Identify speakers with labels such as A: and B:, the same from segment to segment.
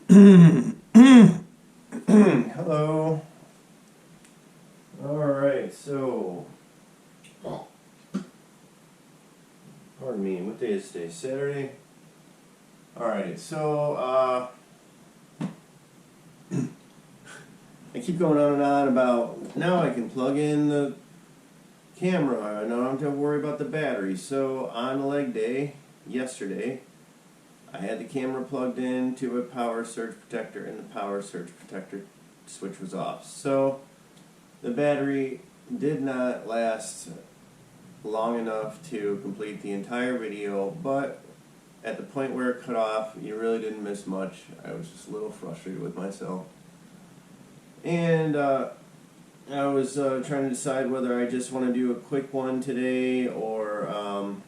A: Hello. Alright, so. Pardon me, what day is today? Saturday? Alright, so, I keep going on and on about now I can plug in the camera. I don't have to worry about the battery. So, on leg day, yesterday, I had the camera plugged in to a power surge protector, and the power surge protector switch was off. So, the battery did not last long enough to complete the entire video, but at the point where it cut off, you really didn't miss much. I was just a little frustrated with myself. And I was trying to decide whether I just want to do a quick one today or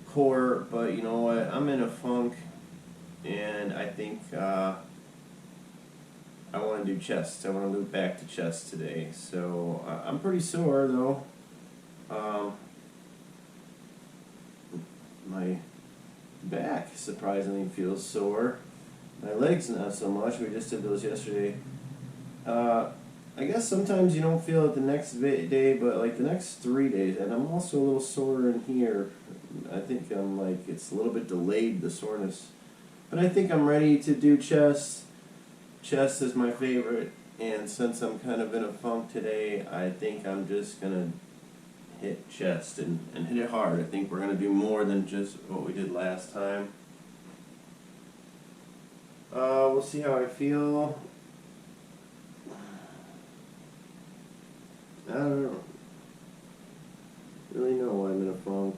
A: core, but you know what? I'm in a funk, and I think I want to do chest. I want to loop back to chest today. So I'm pretty sore though. My back surprisingly feels sore. My legs not so much. We just did those yesterday. I guess sometimes you don't feel it the next day, but like the next 3 days, and I'm also a little sore in here. I think I'm like, it's a little bit delayed, the soreness. But I think I'm ready to do chest. Chest is my favorite, and since I'm kind of in a funk today, I think I'm just going to hit chest and hit it hard. I think we're going to do more than just what we did last time. We'll see how I feel. I don't really know why I'm in a funk.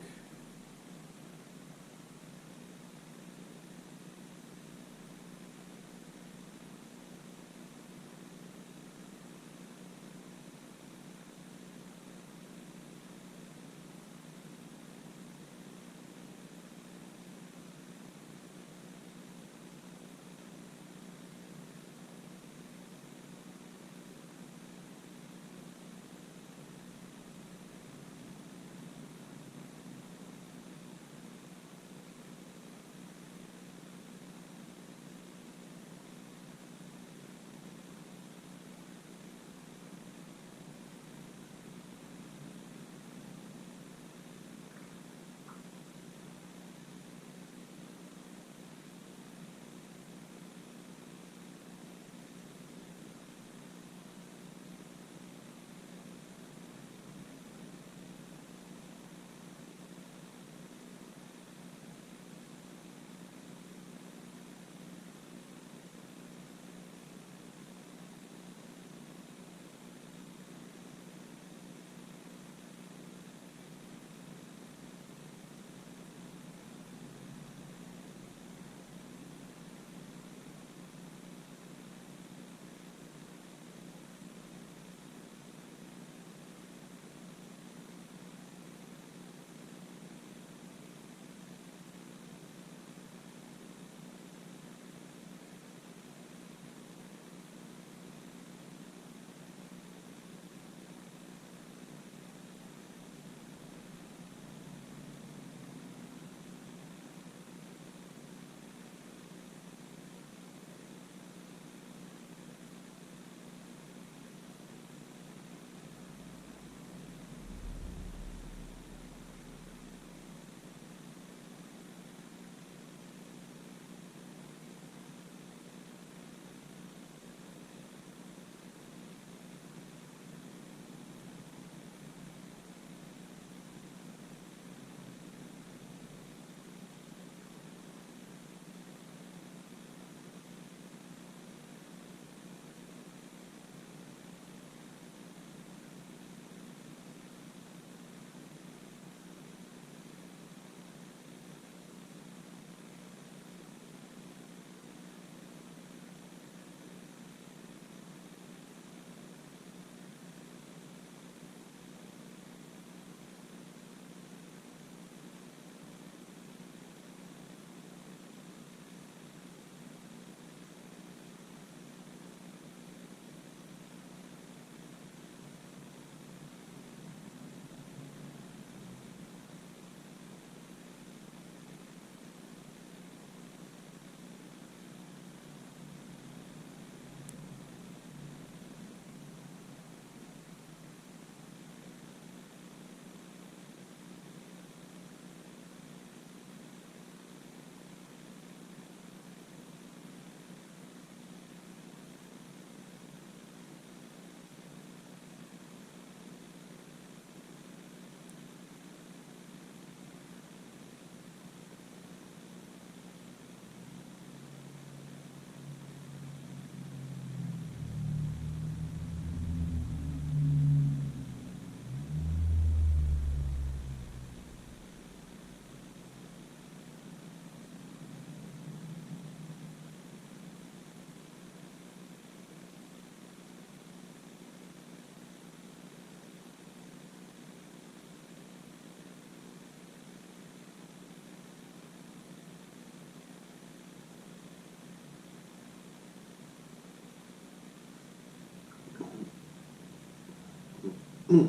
A: Alright,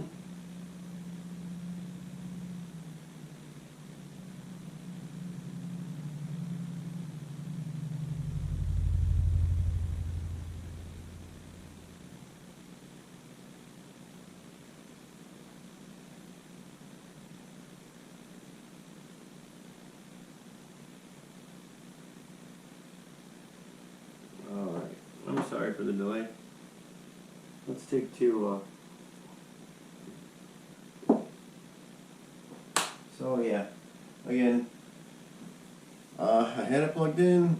A: I'm sorry for the delay. Let's take two, so yeah, again, I had it plugged in,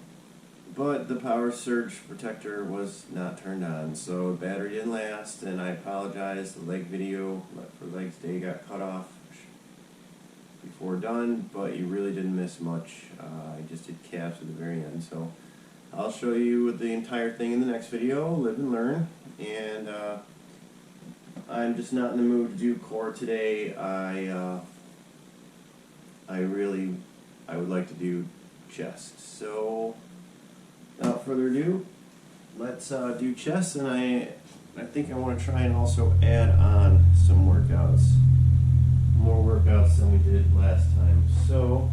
A: but the power surge protector was not turned on, so the battery didn't last, and I apologize, the leg video for Legs Day got cut off before done, but you really didn't miss much. I just did calves at the very end, so I'll show you the entire thing in the next video, live and learn, and I'm just not in the mood to do core today. I would like to do chest. So, without further ado, let's do chest, and I think I want to try and also add on some workouts, more workouts than we did last time. So,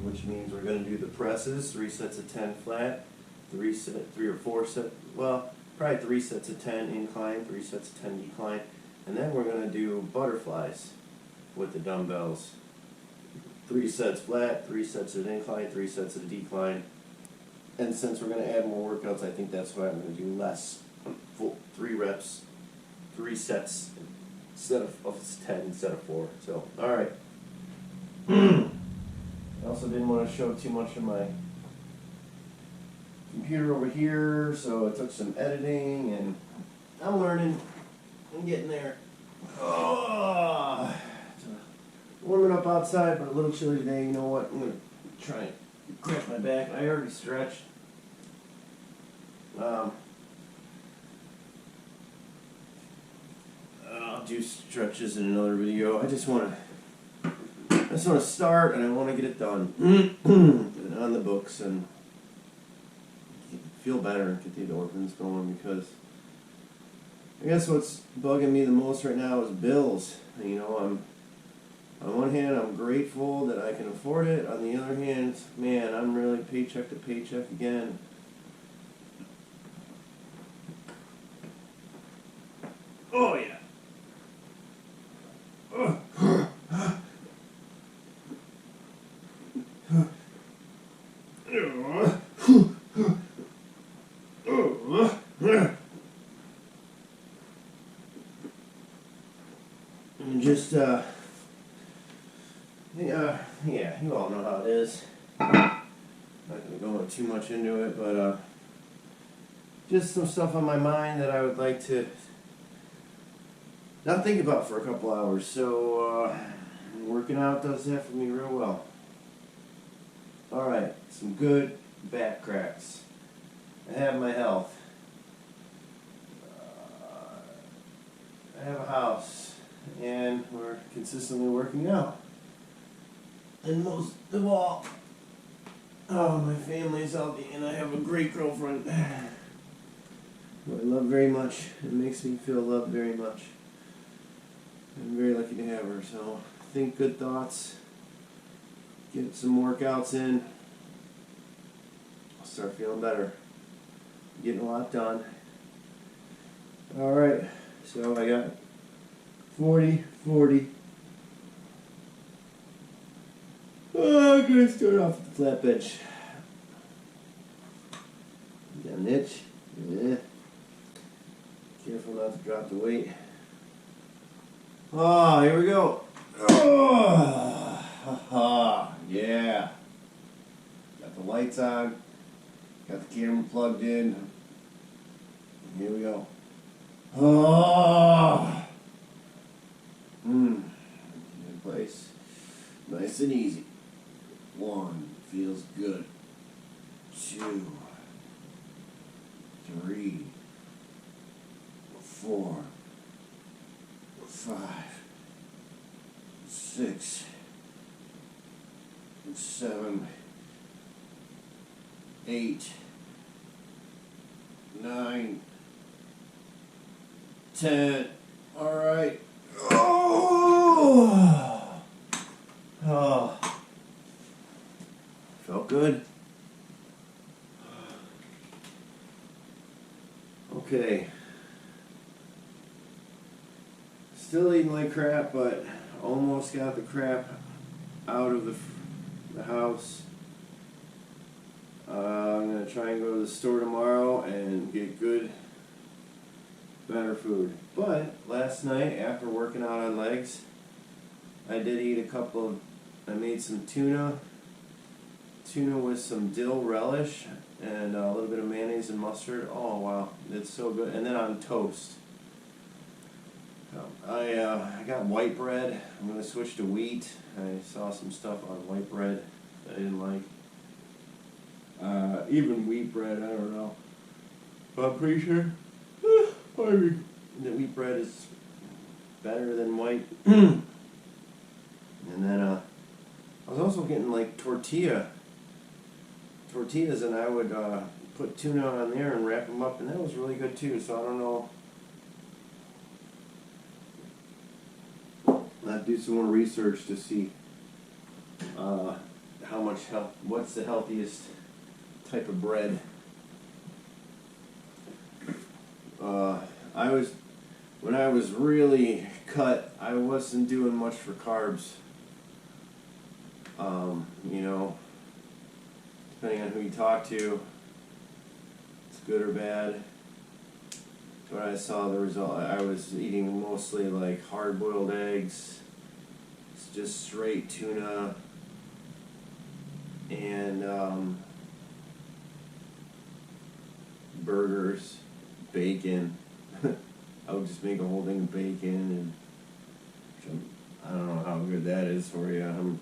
A: which means we're going to do the presses, 3 sets of 10 flat, 3 or 4 sets, well, probably 3 sets of 10 incline, 3 sets of 10 decline, and then we're going to do butterflies with the dumbbells. 3 sets flat, 3 sets of incline, 3 sets of decline. And since we're going to add more workouts, I think that's why I'm going to do less. 3 reps, 3 sets instead of 10 instead of 4. So, alright. I also didn't want to show too much of my computer over here, so it took some editing, and I'm learning. I'm getting there. Oh, warming up outside, but a little chilly today. You know what? I'm going to try and cramp my back. I already stretched. I'll do stretches in another video. I just want to start, and I want to get it done and on the books and feel better and get the endorphins going, because I guess what's bugging me the most right now is bills. You know, on one hand, I'm grateful that I can afford it. On the other hand, man, I'm really paycheck to paycheck again. Oh, yeah. And just, yeah, you all know how it is. Not going to go too much into it, but just some stuff on my mind that I would like to not think about for a couple hours. So working out does that for me real well. Alright, some good back cracks. I have my health. I have a house, and we're consistently working out. And most of all, oh, my family is healthy, and I have a great girlfriend who I love very much. It makes me feel loved very much. I'm very lucky to have her. So think good thoughts, get some workouts in, I'll start feeling better, getting a lot done. Alright, so I got 40, 40. Oh, I'm going to start off with the flat bench. Down itch. Yeah. Careful not to drop the weight. Oh, here we go. Oh, yeah. Got the lights on. Got the camera plugged in. Here we go. Oh. Good place. Nice and easy. 1, feels good. 2, 3, 4, 5, 6, 7, 8, 9, 10, All right. Oh, oh, felt good. Okay. Still eating like crap, but almost got the crap out of the house. I'm gonna try and go to the store tomorrow and get good, better food. But last night, after working out on legs, I did eat I made some tuna with some dill relish and a little bit of mayonnaise and mustard. Oh wow, it's so good. And then on toast. I got white bread. I'm gonna switch to wheat. I saw some stuff on white bread that I didn't like. Even wheat bread, I don't know. But I'm pretty sure that wheat bread is better than white. And then I was also getting like tortillas, and I would put tuna on there and wrap them up, and that was really good too. So I don't know. I'll do some more research to see what's the healthiest type of bread. When I was really cut, I wasn't doing much for carbs. Depending on who you talk to, it's good or bad. When I saw the result, I was eating mostly like hard-boiled eggs, it's just straight tuna, and burgers, bacon. I would just make a whole thing of bacon, and I don't know how good that is for you.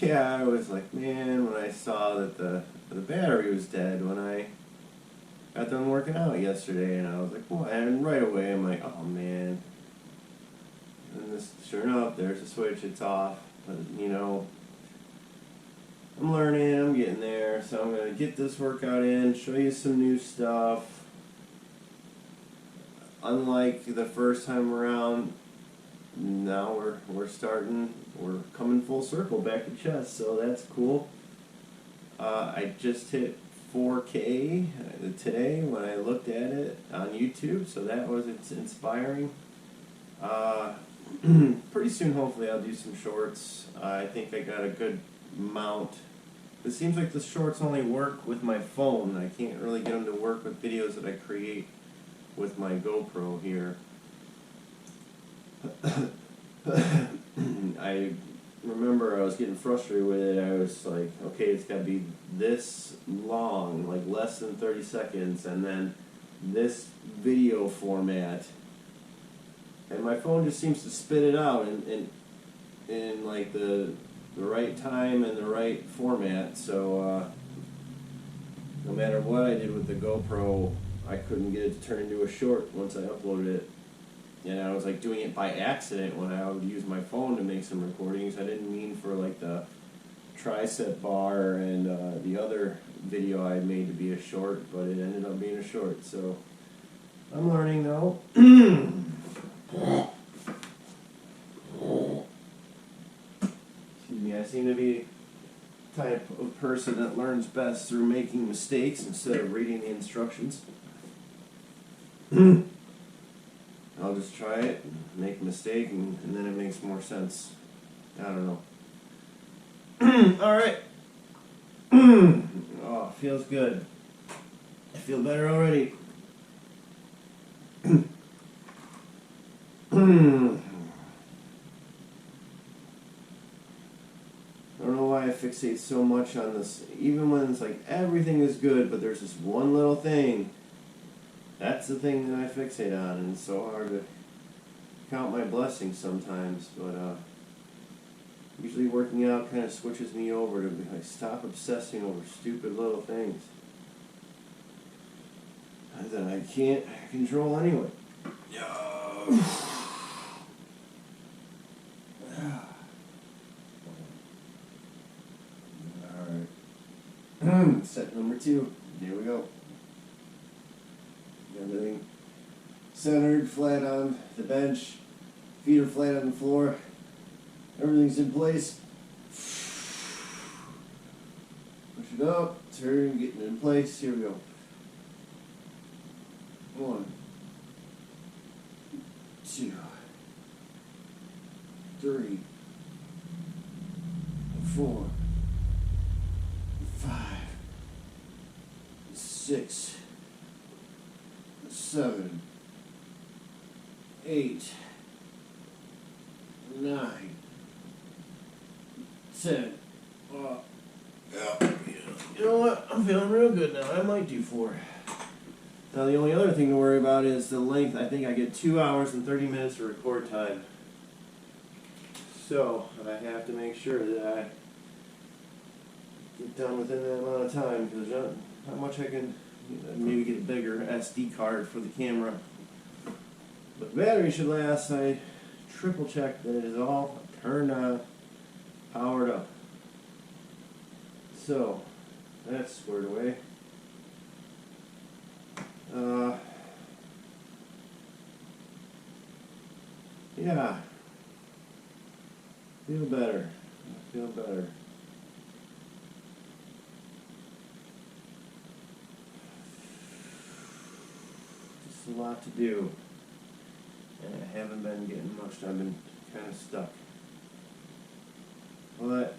A: Yeah, I was like, man, when I saw that the battery was dead when I got done working out yesterday, and I was like, well, and right away I'm like, oh man. And sure enough, there's a switch, it's off. But, I'm learning, I'm getting there, so I'm going to get this workout in, show you some new stuff. Unlike the first time around, now we're coming full circle back to chest, so that's cool. I just hit 4K today when I looked at it on YouTube, so it's inspiring. Pretty soon, hopefully, I'll do some shorts. I think I got a good mount. It seems like the shorts only work with my phone. I can't really get them to work with videos that I create with my GoPro here. I remember I was getting frustrated with it. I was like, okay, it's got to be this long, like less than 30 seconds, and then this video format. And my phone just seems to spit it out in like the right time and the right format. So no matter what I did with the GoPro, I couldn't get it to turn into a short once I uploaded it. And I was like doing it by accident when I would use my phone to make some recordings. I didn't mean for like the tricep bar and the other video I made to be a short, but it ended up being a short. So I'm learning though. Excuse me, I seem to be the type of person that learns best through making mistakes instead of reading the instructions. I'll just try it, and make a mistake, and then it makes more sense. I don't know. Alright. Oh, feels good. I feel better already. I don't know why I fixate so much on this. Even when it's like everything is good, but there's this one little thing. That's the thing that I fixate on, and it's so hard to count my blessings sometimes, but usually working out kind of switches me over to be like, stop obsessing over stupid little things that I can't control anyway. Set number 2. Here we go. Everything centered, flat on the bench. Feet are flat on the floor. Everything's in place. Push it up, turn, getting it in place. Here we go. 1, 2, 3, 4, 5, 6, 7, 8, 9, 10. Yeah. You know what? I'm feeling real good now. I might do 4. Now the only other thing to worry about is the length. I think I get 2 hours and 30 minutes of record time. So I have to make sure that I get done within that amount of time, because there's not much I can, maybe get a bigger SD card for the camera. But the battery should last. I triple checked that it is all turned on, powered up. So that's squared away. Yeah, feel better. I feel better. Just a lot to do, and I haven't been getting much. I've been kind of stuck. But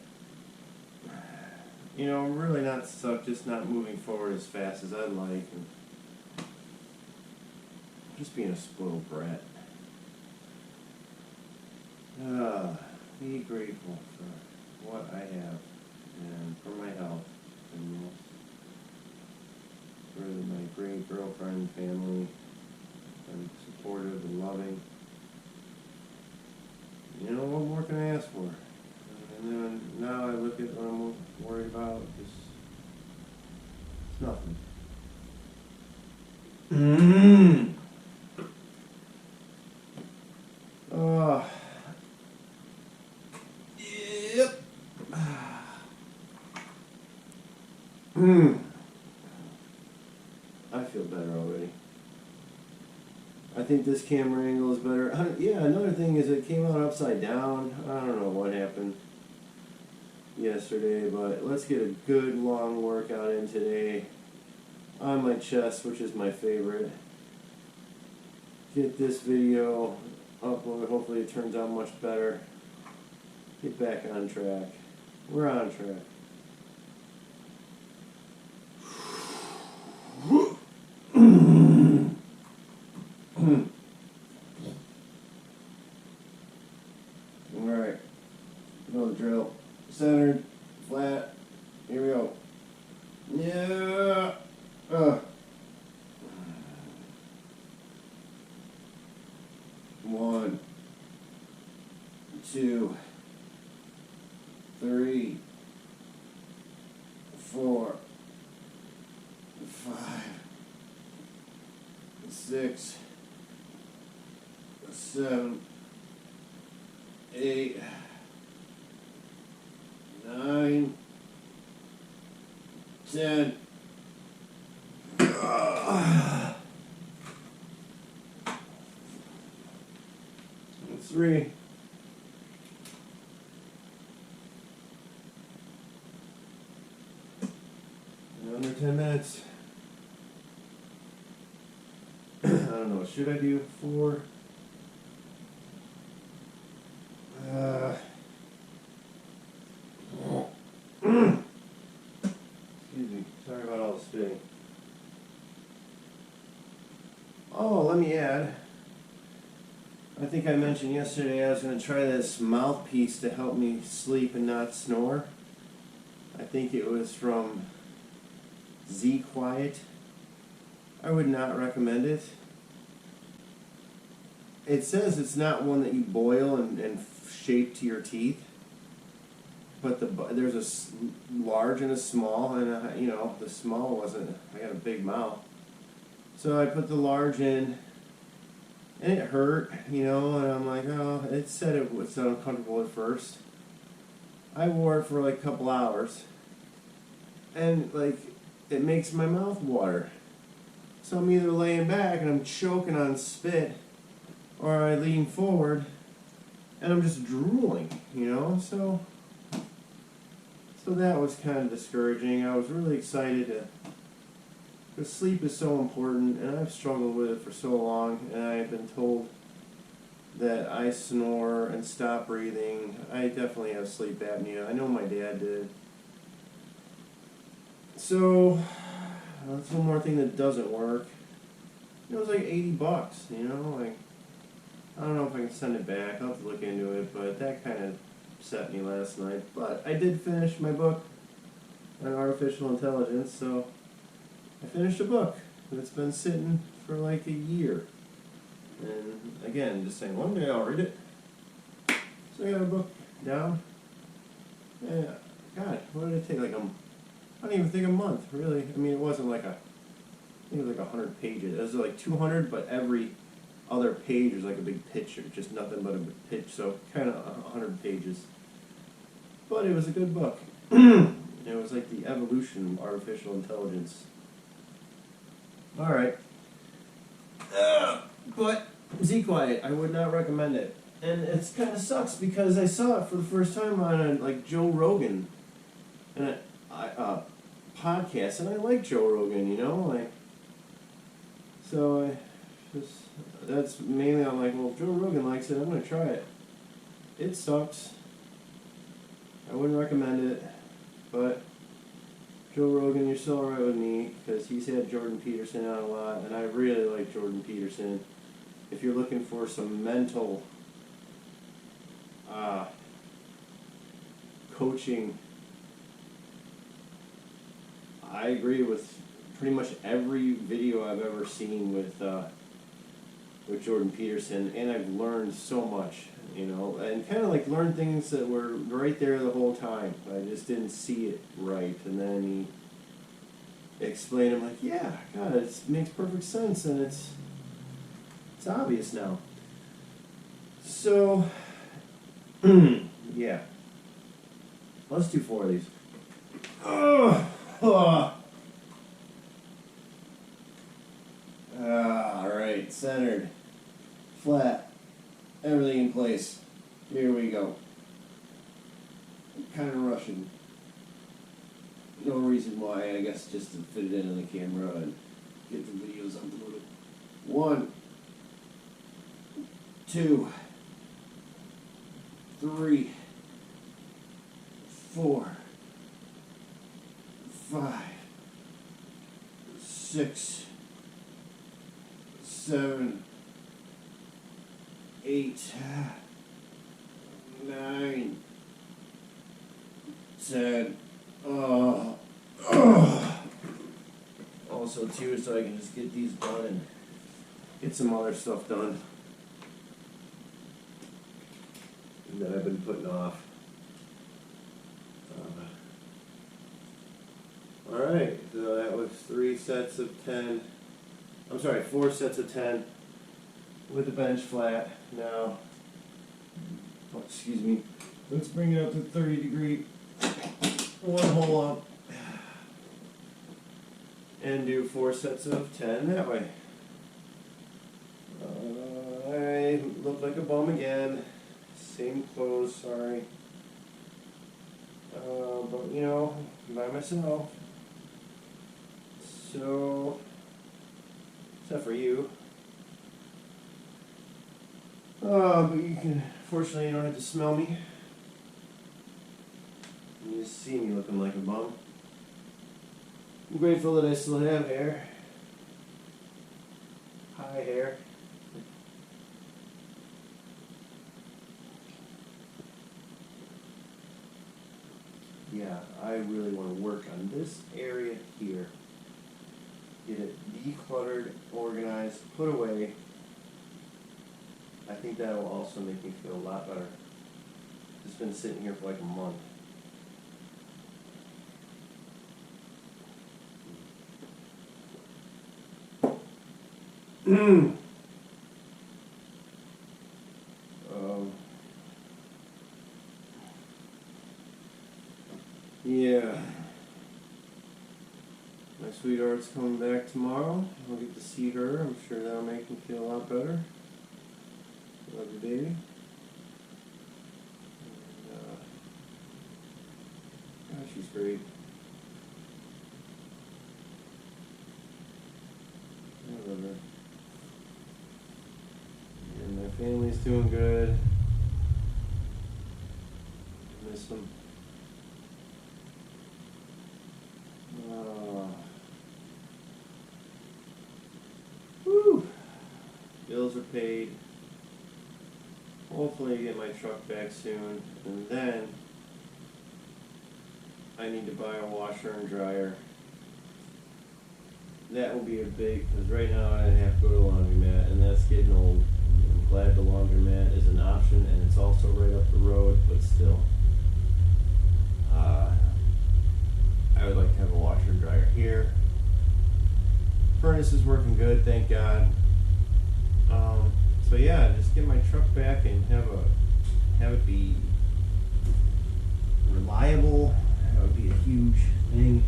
A: you know, I'm really not stuck, just not moving forward as fast as I'd like, and just being a spoiled brat. Be grateful for what I have, and for my health, and for my great girlfriend and family, and supportive and loving. You know, what more can I ask for? And then now I look at what I'm worried about, it's nothing. Yep. I feel better already. I think this camera angle is better. Yeah, another thing is it came out upside down. I don't know what happened yesterday, but let's get a good long workout in today on my chest, which is my favorite. Get this video uploaded. Hopefully it turns out much better. Get back on track. We're on track. Alright. You know the drill. Centered, flat. Here we go. Yeah. 1, 2, 3, 4, 5, 6, 7, 8, 9, 10. 3. Under 10 minutes. I don't know, should I do 4? Excuse me, sorry about all the spitting. Oh, let me add, I think I mentioned yesterday I was going to try this mouthpiece to help me sleep and not snore. I think it was from Z Quiet. I would not recommend it. It says it's not one that you boil and shape to your teeth, but there's a large and a small, and you know, the small wasn't, I got a big mouth. So I put the large in, and it hurt, you know, and I'm like, oh, it said it was uncomfortable at first. I wore it for like a couple hours, and like it makes my mouth water. So I'm either laying back and I'm choking on spit, or I lean forward and I'm just drooling, you know? So that was kind of discouraging. I was really excited because sleep is so important, and I've struggled with it for so long, and I've been told that I snore and stop breathing. I definitely have sleep apnea. I know my dad did. So that's one more thing that doesn't work. It was like $80, you know? Like, I don't know if I can send it back. I'll have to look into it, but that kind of upset me last night. But I did finish my book on artificial intelligence, so I finished a book that's been sitting for like a year. And again, just saying, one day I'll read it. So I got a book down. Yeah, God, what did it take? Like I don't even think a month, really. I mean, it wasn't like I think it was like 100 pages. It was like 200, but every other page was like a big picture, just nothing but a big pitch. So kind of 100 pages. But it was a good book. It was like the evolution of artificial intelligence. All right. But Be Quiet, I would not recommend it. And it kind of sucks because I saw it for the first time on like Joe Rogan and podcast, and I like Joe Rogan, you know, like. So that's mainly I'm like, well, if Joe Rogan likes it, I'm gonna try it. It sucks. I wouldn't recommend it, but Joe Rogan, you're still alright with me because he's had Jordan Peterson on a lot, and I really like Jordan Peterson. If you're looking for some mental coaching, I agree with pretty much every video I've ever seen with Jordan Peterson, and I've learned so much, you know, and kind of like learned things that were right there the whole time. I just didn't see it right, and then he explained. I'm like, yeah, God, it makes perfect sense, and it's obvious now. So, yeah, let's do 4 of these. All right, centered, flat, everything in place. Here we go. I'm kind of rushing. No reason why, I guess just to fit it in on the camera and get the videos uploaded. 1, 2, 3, 4, 5, 6, 7, 8, 9, 10. Also, too, so I can just get these done and get some other stuff done that I've been putting off. Alright, so that was 3 sets of 10. I'm sorry, 4 sets of 10 with the bench flat. Now, excuse me, let's bring it up to 30 degree. 1 hole up. And do 4 sets of 10 that way. I look like a bum again. Same clothes, sorry. But you know, by myself. So, except for you. But you can, fortunately, you don't have to smell me. You just see me looking like a bum. I'm grateful that I still have hair. Hi, hair. Yeah, I really want to work on this area here. Get it decluttered, organized, put away. I think that will also make me feel a lot better. It's been sitting here for like a month. Yeah. My sweetheart's coming back tomorrow. I'll get to see her. I'm sure that'll make me feel a lot better. Love you, baby. And, God, she's great. I love her. And my family's doing good. I miss them. Woo! Bills are paid. Hopefully I get my truck back soon. And then I need to buy a washer and dryer. That will be a big, because right now I have to go to the laundromat, and that's getting old. I'm glad the laundromat is an option, and it's also right up the road, but still. I would like to have a washer and dryer here. Furnace is working good, thank God. So yeah, just get my truck back and have it be reliable. That would be a huge thing.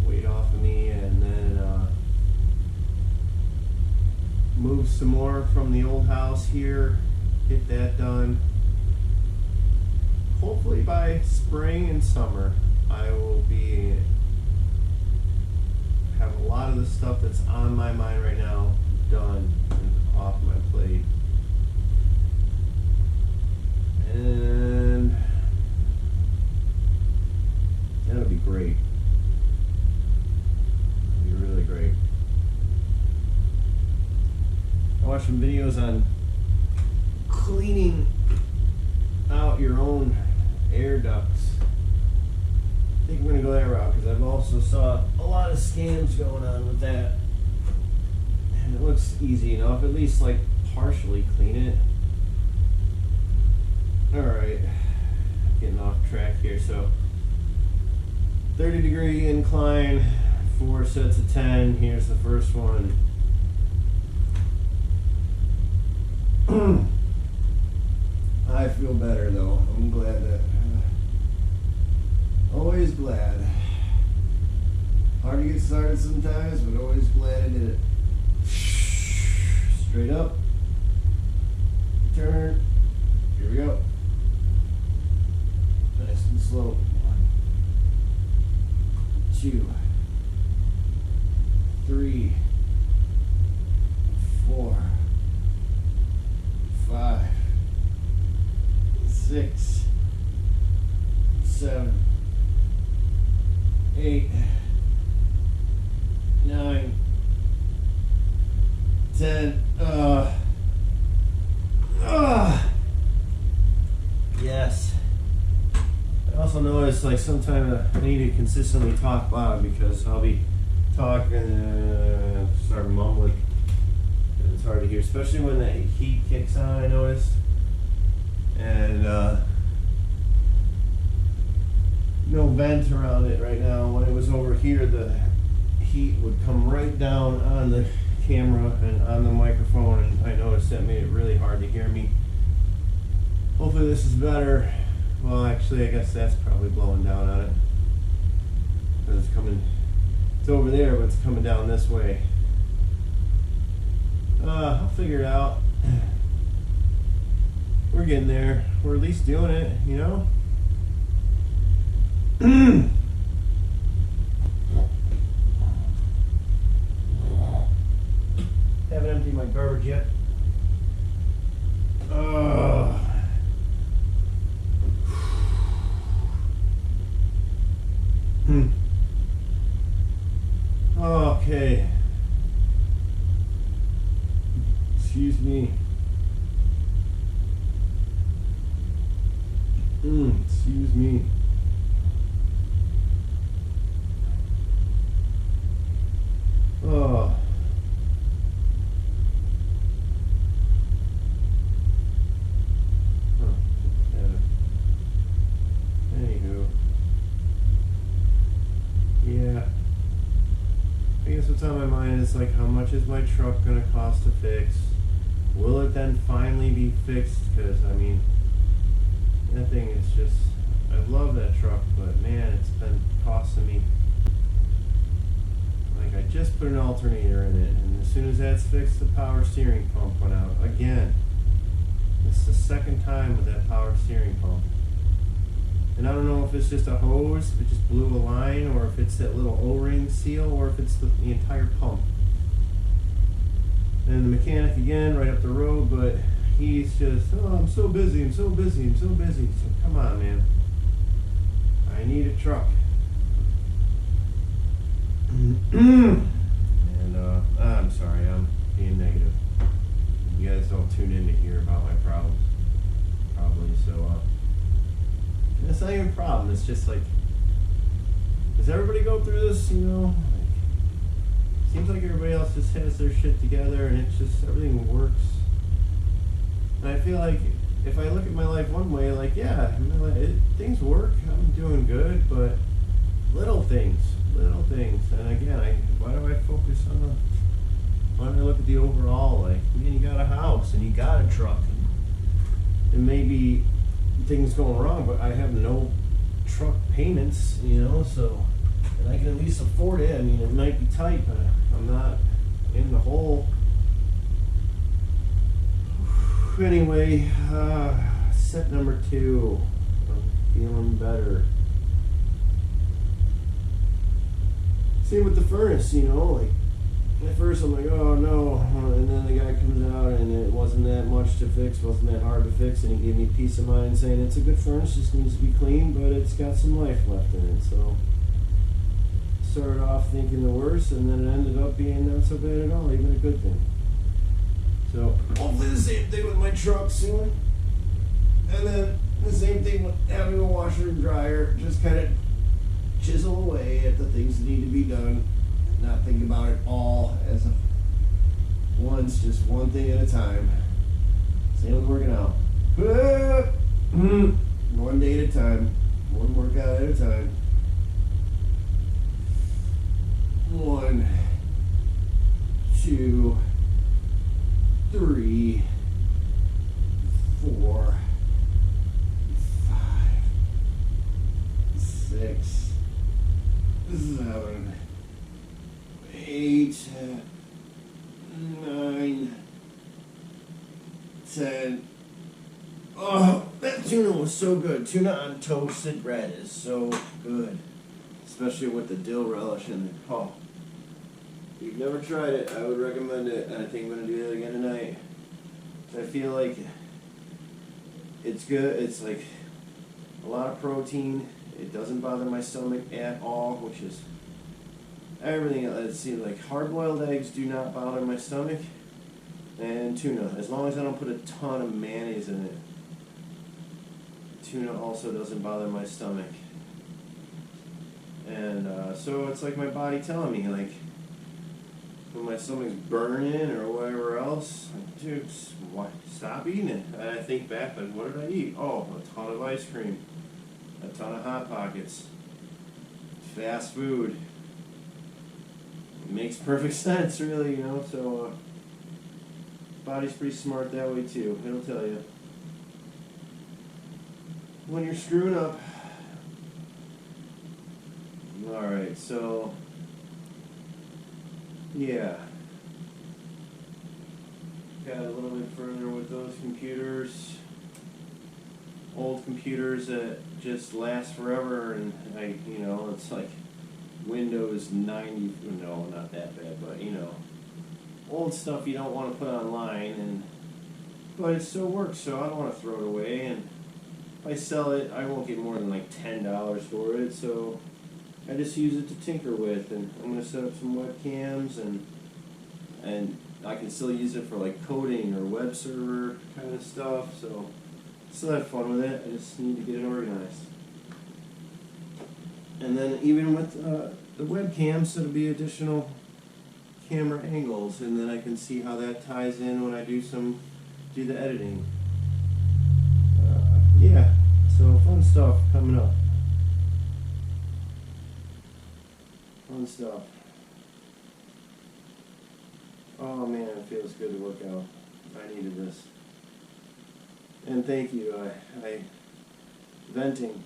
A: Weight off of me, and then move some more from the old house here. Get that done. Hopefully by spring and summer, I will have a lot of the stuff that's on my mind right now done and off my plate. And that'll be great. It'll be really great. I watched some videos on cleaning out your own air ducts. I think I'm going to go that route because I've also saw a lot of scams going on with that. And it looks easy enough, at least like partially clean it. Alright, getting off track here. So 30-degree incline, 4 sets of 10. Here's the first one. I feel better though. I'm glad that. Always glad. Hard to get started sometimes, but always glad I did it. Straight up. Turn. Here we go. Nice and slow. 1, 2, 3, 4, 5, 6, 7, 8, 9, 10. Yes. I also noticed like sometimes I need to consistently talk loud because I'll be talking and start mumbling. And it's hard to hear, especially when the heat kicks on, I noticed. And no vent around it right now. When it was over here, the heat would come right down on the camera and on the microphone, and I noticed that made it really hard to hear me. Hopefully this is better. Well, actually, I guess that's probably blowing down on it. Because it's over there, but it's coming down this way. I'll figure it out. We're getting there. We're at least doing it, you know? Haven't emptied my garbage yet. Okay. Excuse me. Excuse me. Oh. Anywho. Yeah. I guess what's on my mind is like, how much is my truck gonna cost to fix? Will it then finally be fixed? Because I mean, that thing is just, I love that truck, but man, it's been costing me put an alternator in it, and as soon as that's fixed, the power steering pump went out again. It's the second time with that power steering pump. And I don't know if it's just a hose, if it just blew a line, or if it's that little O-ring seal, or if it's the entire pump. And the mechanic again, right up the road, but he's just, oh, I'm so busy, I'm so busy, I'm so busy. So come on, man. I need a truck. And I'm sorry, I'm being negative. You guys don't tune in to hear about my problems, probably. So it's not even a problem. It's just like, does everybody go through this? You know, like, seems like everybody else just has their shit together, and it's just everything works. And I feel like if I look at my life one way, like, yeah, things work. I'm doing good, but little things. And again, why do I focus on the? Why don't I look at the overall? Like, man, you got a house and you got a truck, and maybe things going wrong, but I have no truck payments, you know, so, and I can at least afford it. I mean, it might be tight, but I'm not in the hole. Anyway, set number 2. I'm feeling better. Same with the furnace, you know, like, at first I'm like, oh no, and then the guy comes out and it wasn't that much to fix, wasn't that hard to fix, and he gave me peace of mind saying it's a good furnace, just needs to be clean, but it's got some life left in it. So started off thinking the worst, and then it ended up being not so bad at all, even a good thing. So hopefully the same thing with my truck soon, and then the same thing with having a washer and dryer, just kind of chisel away at the things that need to be done. Not think about it all as once, just one thing at a time. Same with working out. One day at a time, one workout at a time. 1, 2, 3, 4, 5, 6, 7, 8, 9, 10. Oh, that tuna was so good. Tuna on toasted bread is so good. Especially with the dill relish in it. Oh. If you've never tried it, I would recommend it. And I think I'm going to do that again tonight. I feel like it's good. It's like a lot of protein. It doesn't bother my stomach at all, which is everything. It seems like hard-boiled eggs do not bother my stomach, and tuna, as long as I don't put a ton of mayonnaise in it. Tuna also doesn't bother my stomach, and so it's like my body telling me, like, when my stomach's burning or whatever else, like, dude, stop eating it. And I think back, like, what did I eat? Oh, a ton of ice cream, a ton of Hot Pockets, fast food. It makes perfect sense, really, you know, so body's pretty smart that way too, it'll tell you. When you're screwing up. Alright, so yeah. Got a little bit further with those computers. Old computers that just last forever, and you know, it's like Windows 90, no, not that bad, but you know, old stuff you don't want to put online, but it still works, so I don't want to throw it away, and if I sell it, I won't get more than like $10 for it, so I just use it to tinker with, and I'm going to set up some webcams, and I can still use it for like coding or web server kind of stuff, so still have fun with it. I just need to get it organized. And then even with the webcams, it'll be additional camera angles, and then I can see how that ties in when I do the editing. Yeah, so fun stuff coming up. Fun stuff. Oh man, it feels good to work out. I needed this. And thank you. I venting.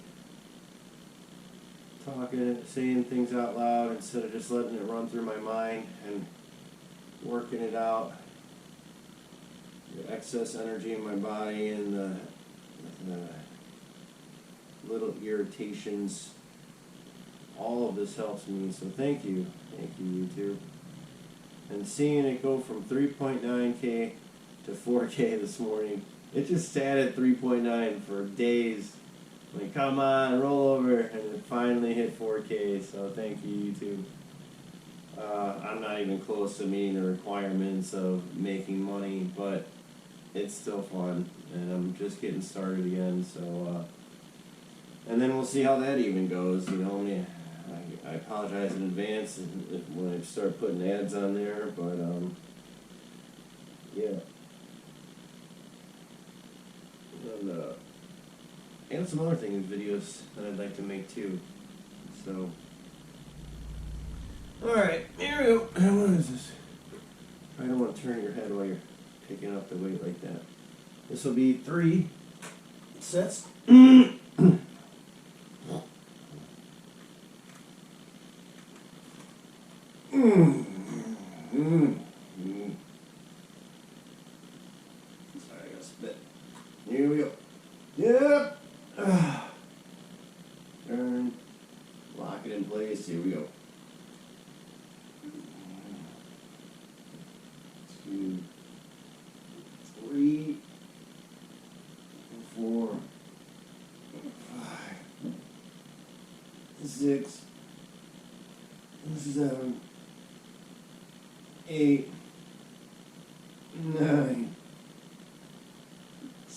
A: talking, saying things out loud instead of just letting it run through my mind and working it out. The excess energy in my body and the little irritations. All of this helps me, so thank you, YouTube. And seeing it go from 3.9K to 4K this morning, it just sat at 3.9 for days. Like, come on, roll over, and it finally hit 4K, so thank you, YouTube. I'm not even close to meeting the requirements of making money, but it's still fun, and I'm just getting started again, so, and then we'll see how that even goes, you know. I apologize in advance when I start putting ads on there, but, yeah. And, I got some other things, videos that I'd like to make too, so. Alright, here we go. What is this? I don't want to turn your head while you're picking up the weight like that. This will be 3 sets. Sorry, I gotta spit. Here we go. Yep. Turn. Lock it in place. Here we go. 2, 3, 4, 5, 6, 7, 8, 9,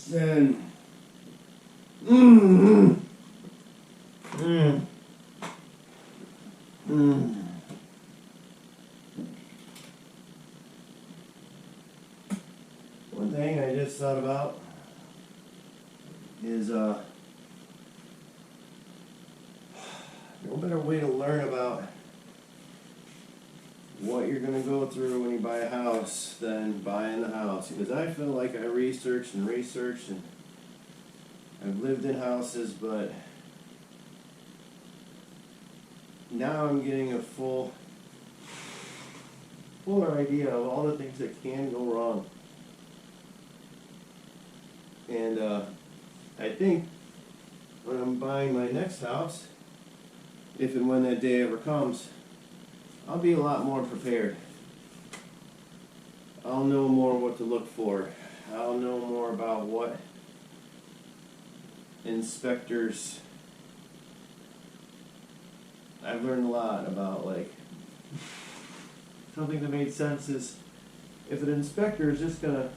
A: 10. One thing I just thought about is no better way to learn about what you're going to go through when you buy a house than buying the house, because I feel like I researched and I've lived in houses, but now I'm getting a fuller idea of all the things that can go wrong. And I think when I'm buying my next house, if and when that day ever comes, I'll be a lot more prepared. I'll know more what to look for. I'll know more about what inspectors. I've learned a lot about, like, something that made sense is if an inspector is just gonna,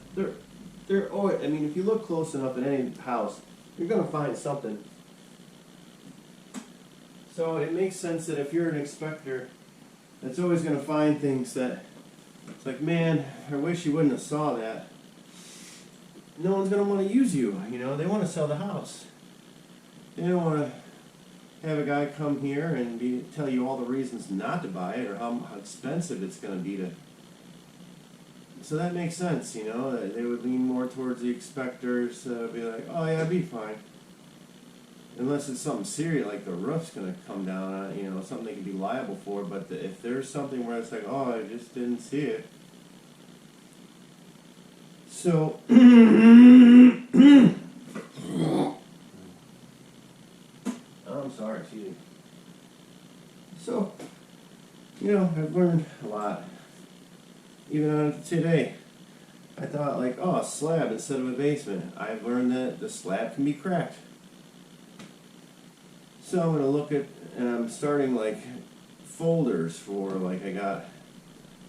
A: they're always, I mean, if you look close enough at any house, you're gonna find something. So it makes sense that if you're an inspector, that's always gonna find things that, it's like, man, I wish you wouldn't have saw that. No one's gonna want to use you, you know, they want to sell the house. They don't want to have a guy come here and tell you all the reasons not to buy it or how expensive it's going to be to. So that makes sense, you know. They would lean more towards the inspectors, be like, oh yeah, it'd be fine. Unless it's something serious, like the roof's going to come down on it, you know, something they could be liable for. But if there's something where it's like, oh, I just didn't see it. So, I'm sorry, excuse me. So, you know, I've learned a lot. Even on today, I thought like, oh, a slab instead of a basement. I've learned that the slab can be cracked. So I'm going to look at, and I'm starting like folders for, like, I got,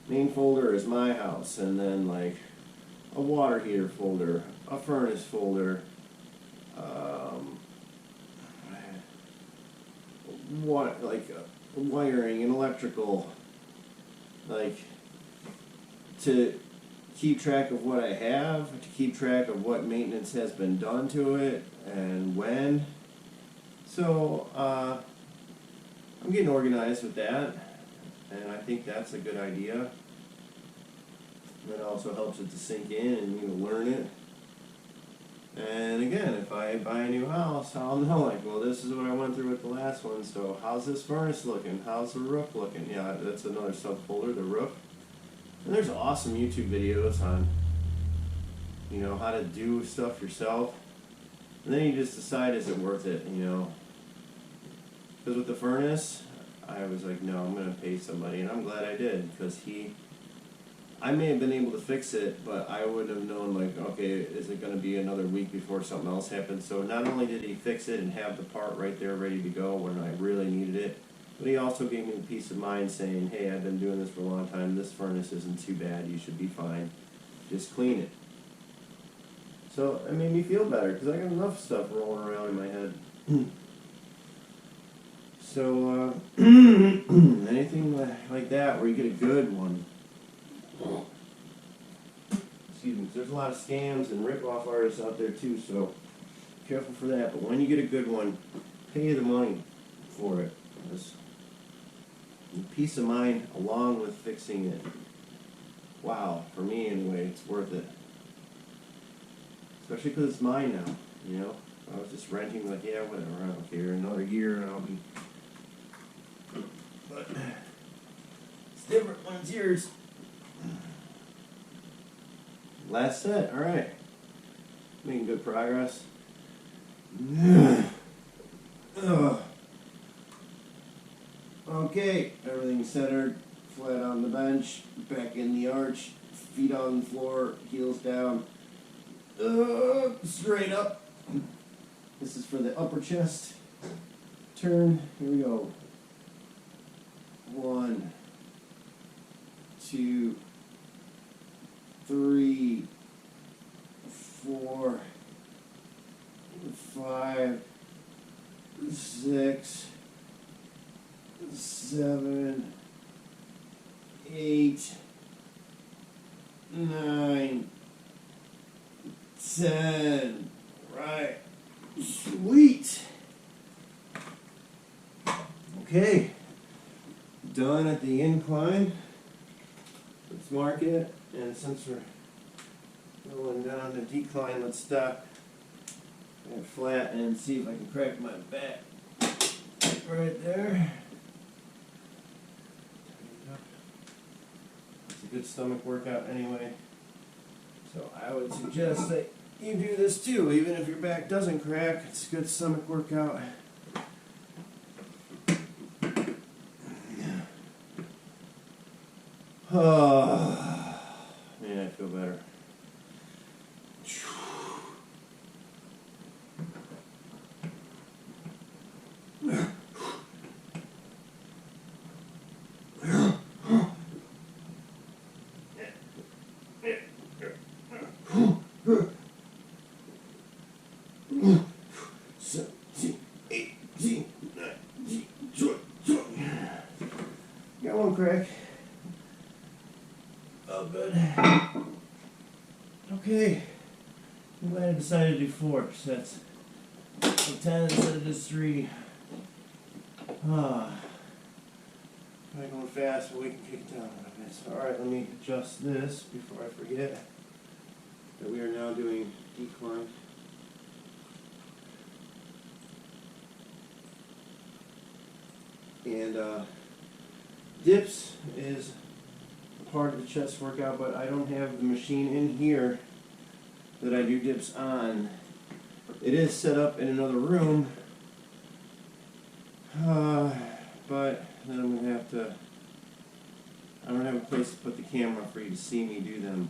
A: main folder is my house, and then like a water heater folder, a furnace folder, what, like wiring and electrical, like to keep track of what I have, to keep track of what maintenance has been done to it and when. So I'm getting organized with that, and I think that's a good idea. That also helps it to sink in and you learn it. And again, if I buy a new house, I'll know, like, well, this is what I went through with the last one, so how's this furnace looking? How's the roof looking? Yeah, that's another subfolder, the roof. And there's awesome YouTube videos on, you know, how to do stuff yourself. And then you just decide, is it worth it, you know? Because with the furnace, I was like, no, I'm going to pay somebody, and I'm glad I did, because I may have been able to fix it, but I would have known, like, okay, is it going to be another week before something else happens? So not only did he fix it and have the part right there ready to go when I really needed it, but he also gave me the peace of mind saying, hey, I've been doing this for a long time, this furnace isn't too bad, you should be fine, just clean it. So it made me feel better, because I got enough stuff rolling around in my head. So, anything like that where you get a good one. Excuse me, there's a lot of scams and rip-off artists out there too, so careful for that. But when you get a good one, pay the money for it. Because peace of mind along with fixing it. Wow, for me anyway, it's worth it. Especially because it's mine now, you know? I was just renting, like, yeah, whatever, I don't care. Another year and I'll be... But it's different when it's yours. Last set, alright. Making good progress. Okay, everything's centered, flat on the bench, back in the arch, feet on the floor, heels down, straight up. This is for the upper chest. Turn, here we go. 1, 2, 3, 4, 5, 6, 7, 8, 9, 10. Right. Sweet. Okay. Done at the incline. Let's mark it. And since we're going down the decline, let's stop and flat and see if I can crack my back. Right there. It's a good stomach workout anyway. So I would suggest that you do this too, even if your back doesn't crack. It's a good stomach workout. Oh, man, I feel better. Got one crack. Oh, good. Okay. I'm glad I decided to do 4 sets. So 10 instead of just 3. Probably going fast, but we can kick it down a little bit. So, alright, let me adjust this before I forget that we are now doing decline. And dips is a part of the chest workout, but I don't have the machine in here that I do dips on. It is set up in another room, but then I'm going to have to, I don't have a place to put the camera for you to see me do them,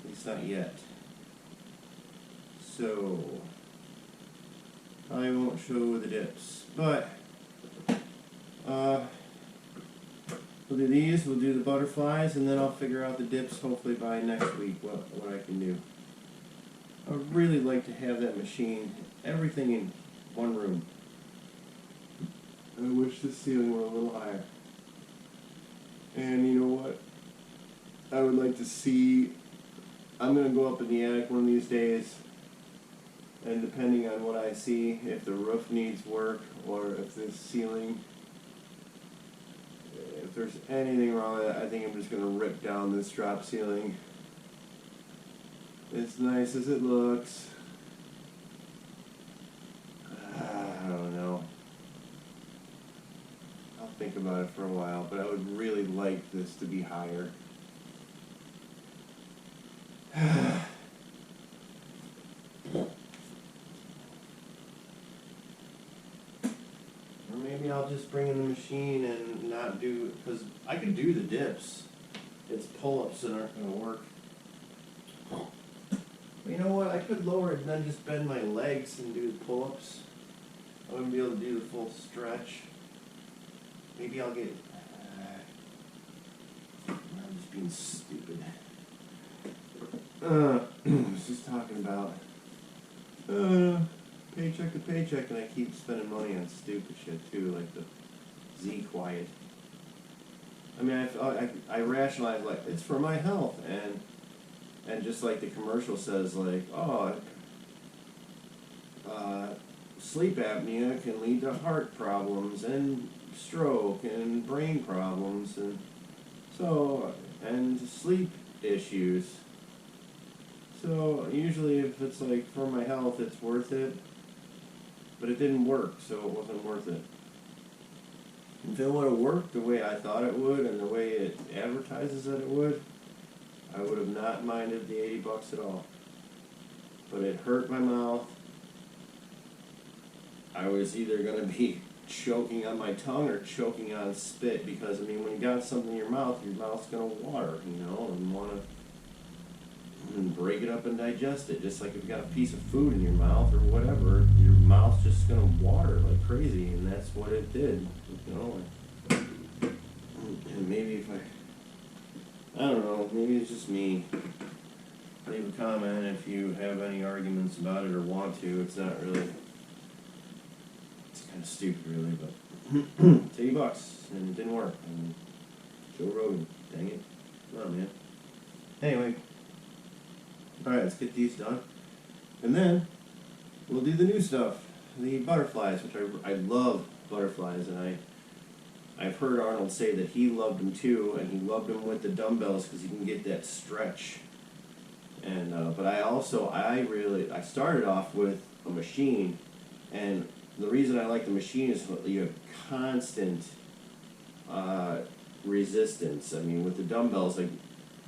A: at least not yet. So, I won't show the dips, but we'll do these, we'll do the butterflies, and then I'll figure out the dips hopefully by next week, what I can do. I would really like to have that machine, everything in one room. I wish the ceiling were a little higher. And you know what? I would like to see, I'm going to go up in the attic one of these days, and depending on what I see, if the roof needs work, or if the ceiling, if there's anything wrong with it, I think I'm just going to rip down this drop ceiling as nice as it looks. I don't know. I'll think about it for a while, but I would really like this to be higher. Or maybe I'll just bring in the machine and not do, because I can do the dips. It's pull-ups that aren't going to work. But you know what? I could lower it and then just bend my legs and do the pull-ups. I wouldn't be able to do the full stretch. Maybe I'll get... I'm just being stupid. I was just talking about paycheck to paycheck, and I keep spending money on stupid shit too, like the Z Quiet. I mean, I rationalize like it's for my health, and just like the commercial says, like, oh, sleep apnea can lead to heart problems and stroke and brain problems and sleep issues. So usually if it's like for my health, it's worth it, but it didn't work, so it wasn't worth it. If it would have worked the way I thought it would and the way it advertises that it would, I would have not minded the $80 at all. But it hurt my mouth. I was either going to be choking on my tongue or choking on spit, because I mean, when you got something in your mouth's going to water, you know, and want to break it up and digest it. Just like if you got a piece of food in your mouth or whatever, your mouth's just going to water like crazy, and that's what it did, you know. And maybe if I don't know, maybe it's just me. Leave a comment if you have any arguments about it or want to. It's not really, it's kind of stupid really, but $80 and it didn't work. And Joe Rogan, dang it. Come on, man. Anyway, alright, let's get these done. And then we'll do the new stuff. The butterflies, which I love butterflies, and I've heard Arnold say that he loved them too, and he loved them with the dumbbells because you can get that stretch. And but I started off with a machine, and the reason I like the machine is you have constant resistance. I mean, with the dumbbells, like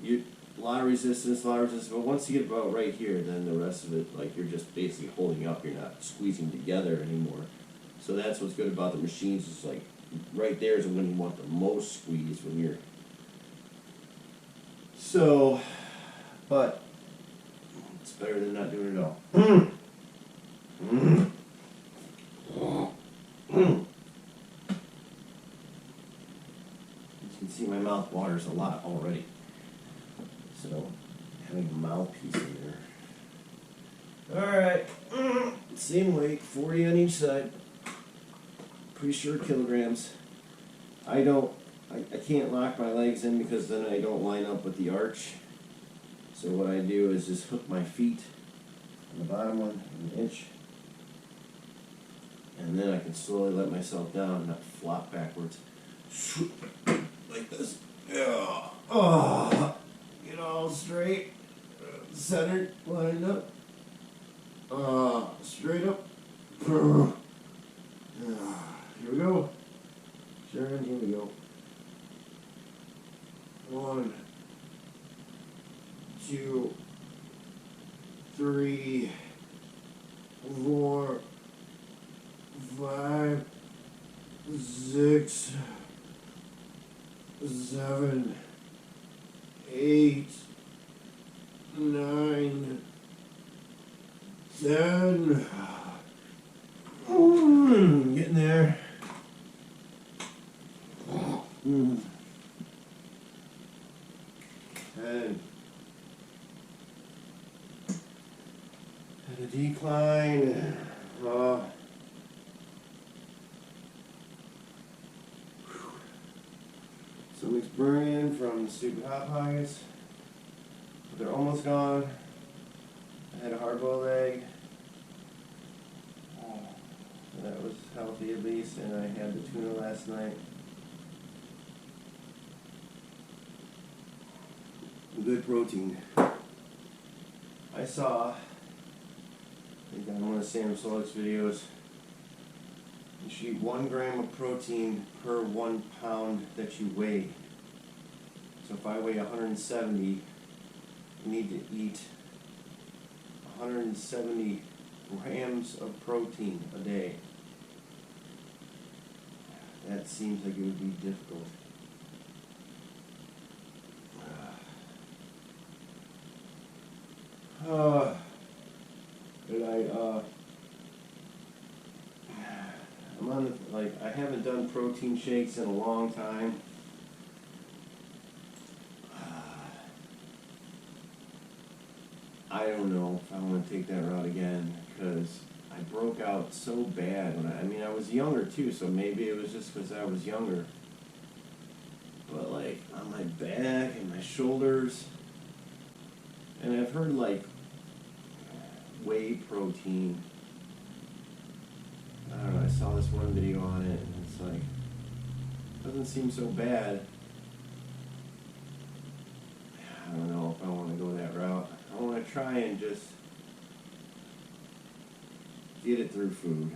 A: a lot of resistance, but once you get about right here, then the rest of it, like, you're just basically holding up, you're not squeezing together anymore. So that's what's good about the machines, is like right there is when you want the most squeeze, when you're but it's better than not doing it at all. You can see my mouth waters a lot already. So, having a mouthpiece in there. Alright, same weight, 40 on each side. Pretty sure kilograms. I can't lock my legs in because then I don't line up with the arch. So what I do is just hook my feet on the bottom one, an inch. And then I can slowly let myself down and not flop backwards. Like this. Yeah. Oh. Get all straight, centered, lined up, straight up. Here we go. Sharon, here we go. 1, 2, 3, 4, 5, 6, 7, 8, 9, 10. Getting there. 10. At a decline. Stomach's burning from the stupid hot pockets. But they're almost gone. I had a hard-boiled egg. So that was healthy at least, and I had the tuna last night. Good protein. I saw, I think on one of Sam Sulek's videos, you should eat 1 gram of protein per 1 pound that you weigh. So if I weigh 170, you need to eat 170 grams of protein a day. That seems like it would be difficult. But I'm on, like, I haven't done protein shakes in a long time. I don't know if I want to take that route again, because I broke out so bad when I mean, I was younger too, so maybe it was just because I was younger. But like, on my back and my shoulders, and I've heard like, whey protein, I don't know, I saw this one video on it, and it's like, doesn't seem so bad. I don't know if I want to go that route. I want to try and just get it through food.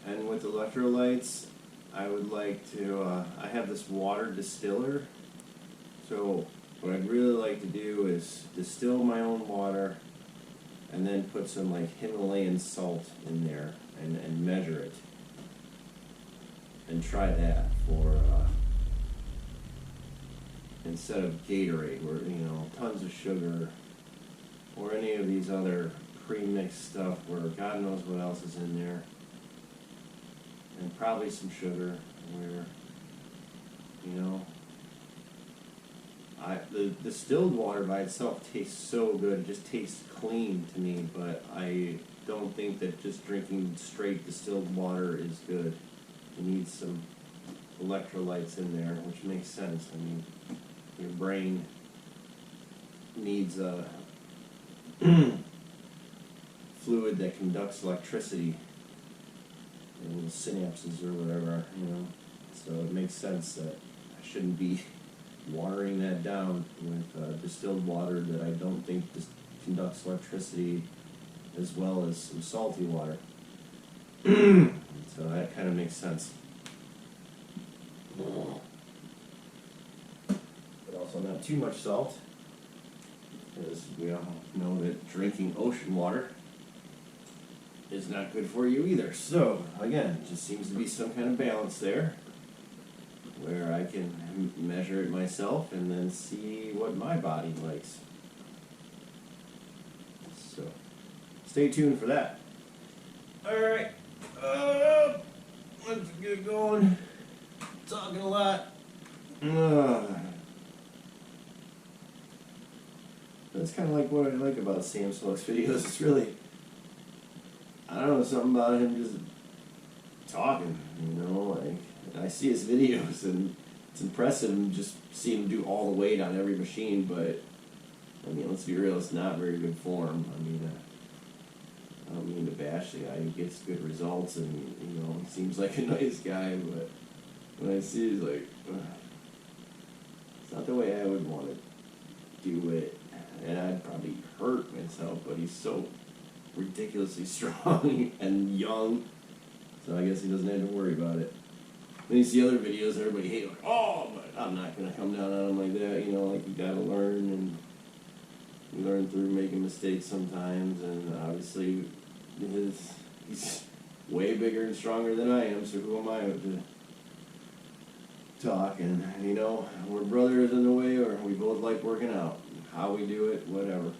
A: And with electrolytes, I would like to, I have this water distiller. So what I'd really like to do is distill my own water and then put some like Himalayan salt in there and measure it. And try that for, instead of Gatorade, where, you know, tons of sugar, or any of these other pre-mixed stuff where God knows what else is in there, and probably some sugar, where, you know, the distilled water by itself tastes so good, it just tastes clean to me, but I don't think that just drinking straight distilled water is good. You need some electrolytes in there, which makes sense. I mean, your brain needs a fluid that conducts electricity, little synapses or whatever, you know. So it makes sense that I shouldn't be watering that down with distilled water that I don't think conducts electricity, as well as some salty water. So that kind of makes sense. But also not too much salt, because we all know that drinking ocean water is not good for you either. So again, it just seems to be some kind of balance there, where I can measure it myself and then see what my body likes. So stay tuned for that. Alright, let's get going. Talking a lot. That's kind of like what I like about Sam Sulek's videos. It's really, I don't know, something about him just talking, you know, like, I see his videos and it's impressive and just see him do all the weight on every machine, but, I mean, let's be real, it's not very good form. I mean, I don't mean to bash the guy, he gets good results and, you know, he seems like a nice guy, but when I see it, it's like, it's not the way I would want to do it, and I'd probably hurt myself, but he's so ridiculously strong and young, so I guess he doesn't have to worry about it. Then you see other videos, everybody hates, like, oh, but I'm not going to come down on him like that, you know, like, you gotta learn, and you learn through making mistakes sometimes, and obviously, he's way bigger and stronger than I am, so who am I to talk? And, you know, we're brothers in a way, or we both like working out. How we do it, whatever.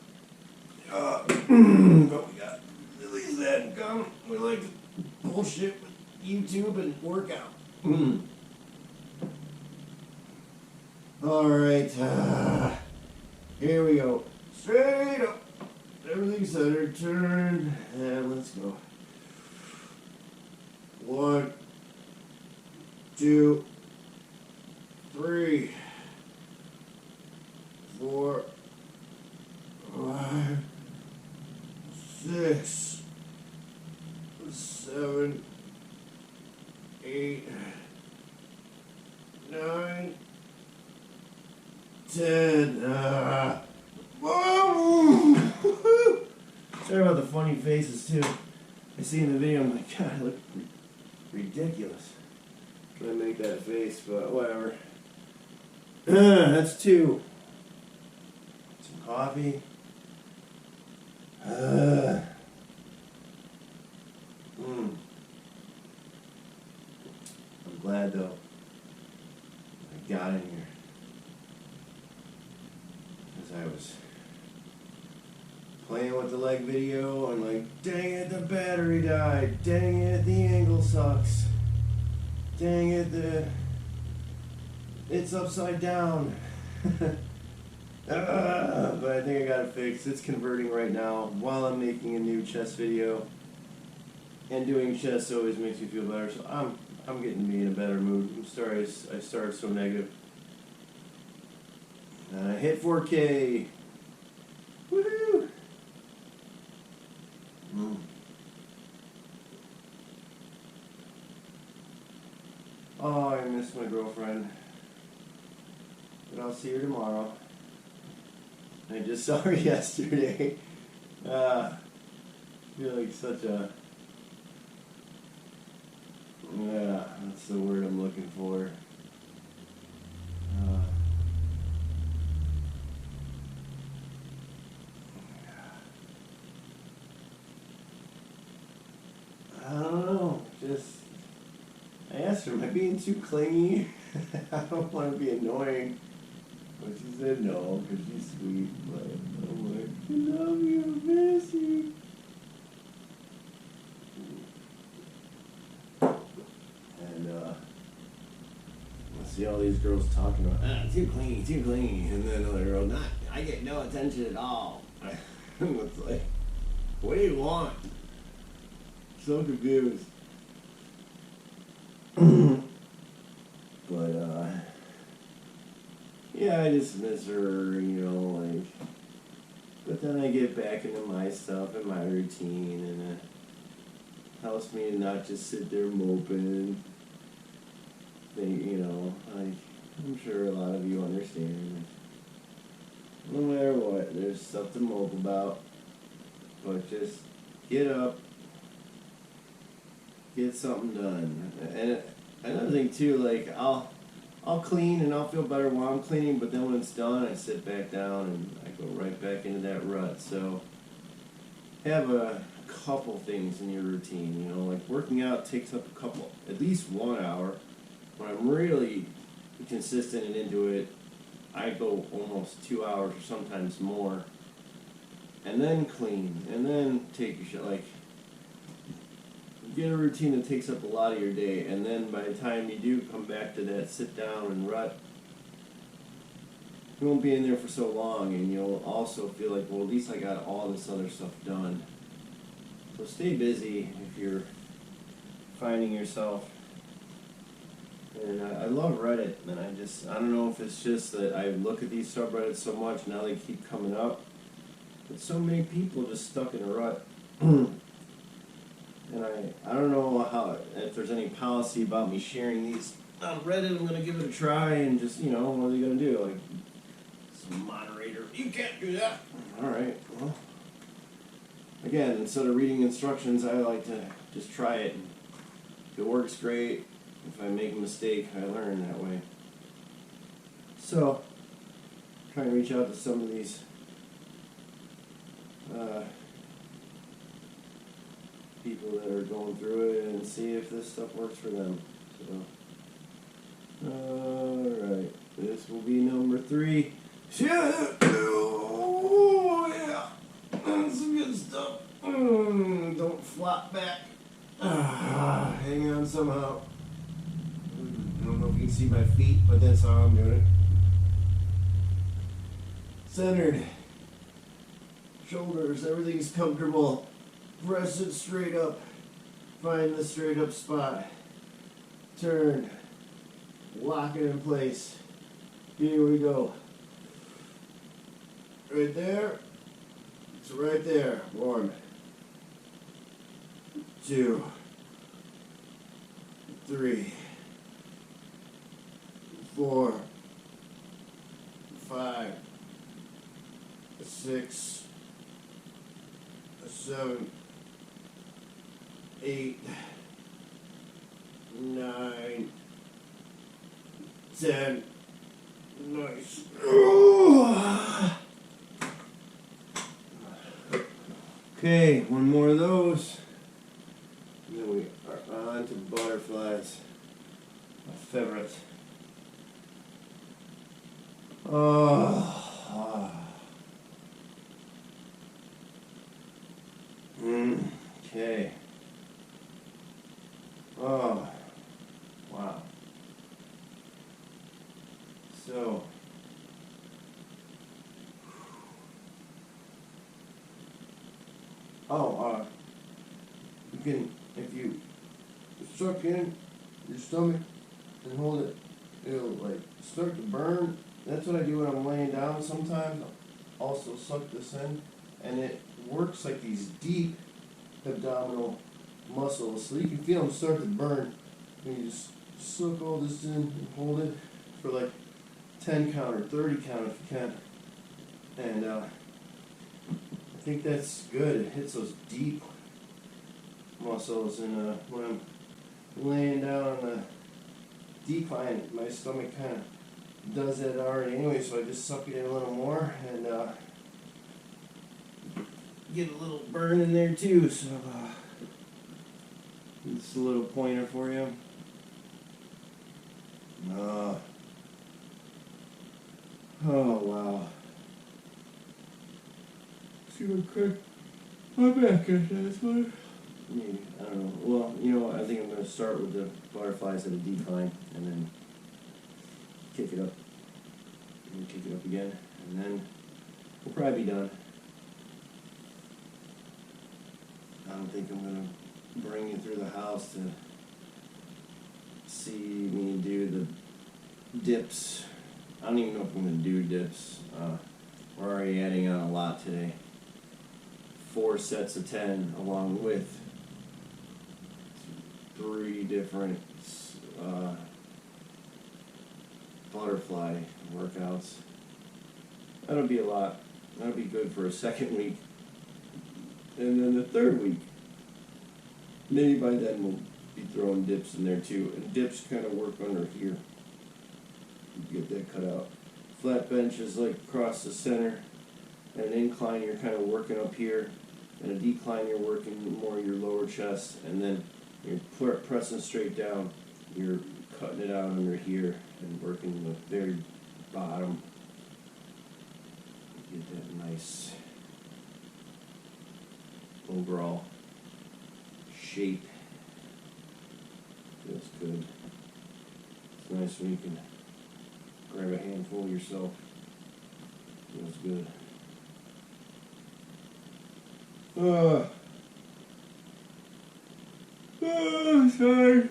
A: But we got at least that in common. We like to bullshit with YouTube and work out. Alright, here we go. Straight up. Everything's centered, turned, and let's go. 1, 2, 3, 4, 5, 6, 7, 8, 9, 10. Whoa! Sorry about the funny faces too. I see in the video, I'm like, God, I look ridiculous when I make that face, but whatever. That's 2. Some coffee. I'm glad though I got in here, because I was playing with the leg video and like, dang it, the battery died, dang it, the angle sucks, dang it, it's upside down. But I think I got it fixed. It's converting right now while I'm making a new chest video, and doing chest always makes me feel better, so I'm getting to be in a better mood. I'm sorry I started so negative. And I hit 4K. Woohoo! Oh, I miss my girlfriend. But I'll see her tomorrow. I just saw her yesterday. I feel like such a... Yeah, that's the word I'm looking for. I don't know, just... I asked her, am I being too clingy? I don't want to be annoying. But she said no, because she's sweet. But I'm like, I love you, miss you. And I see all these girls talking about, too clingy. And then another girl, I get no attention at all. It's like, what do you want? So confused. But yeah, I just miss her, you know, like, but then I get back into my stuff and my routine, and it helps me to not just sit there moping. Think, you know, like, I'm sure a lot of you understand. No matter what, there's stuff to mope about, but just get up, get something done. And another thing too, like, I'll clean and I'll feel better while I'm cleaning, but then when it's done, I sit back down and I go right back into that rut. So have a couple things in your routine, you know, like working out takes up at least 1 hour. When I'm really consistent and into it, I go almost 2 hours or sometimes more. And then clean, and then take your shit, like, get a routine that takes up a lot of your day, and then by the time you do come back to that sit down and rut, you won't be in there for so long, and you'll also feel like, well, at least I got all this other stuff done. So stay busy if you're finding yourself. And I love Reddit, and I don't know if it's just that I look at these subreddits so much, now they keep coming up, but so many people just stuck in a rut. And I don't know if there's any policy about me sharing these on Reddit. I'm going to give it a try and just, you know, what are they going to do? Like, some moderator, you can't do that. All right, well, again, instead of reading instructions, I like to just try it. If it works, great. If I make a mistake, I learn that way. So, try and reach out to some of these people that are going through it and see if this stuff works for them. So, alright, this will be number 3. Oh, yeah, that's some good stuff. Don't flop back. Hang on somehow. I don't know if you can see my feet, but that's how I'm doing it. Centered. Shoulders, everything's comfortable. Press it straight up. Find the straight up spot. Turn. Lock it in place. Here we go. Right there. It's right there. 1, 2, 3, 4, 5, a 6, a 7, 8, 9, 10. Nice. Okay, one more of those. And then we are on to butterflies. My favorite. Oh. Okay. Oh. Wow. So. Oh, you can, if you suck in your stomach and hold it, it'll like start to burn. That's what I do when I'm laying down sometimes. I'll also suck this in, and it works like these deep abdominal muscles. So you can feel them start to burn. And you just suck all this in and hold it for like 10 count or 30 count if you can. And I think that's good. It hits those deep muscles, and when I'm laying down on the decline, my stomach kind of does that already anyway, so I just suck it in a little more and get a little burn in there too. So it's a little pointer for you. Oh wow. See what crack my back at this one. Maybe, I don't know. Well, you know, I think I'm going to start with the butterflies at a decline and then kick it up. And kick it up again. And then we'll probably be done. I don't think I'm going to bring you through the house to see me do the dips. I don't even know if I'm going to do dips. We're already adding on a lot today. 4 sets of 10 along with 3 different butterfly workouts. That'll be a lot. That'll be good for a second week. And then the third week, maybe by then we'll be throwing dips in there too. And dips kind of work under here. You get that cut out. Flat bench is like across the center. And an incline you're kind of working up here. And a decline you're working more your lower chest. And then you're pressing straight down. You're cutting it out under here and working the very bottom. Get that nice overall shape. Feels good. It's nice when you can grab a handful yourself. Feels good. Sorry.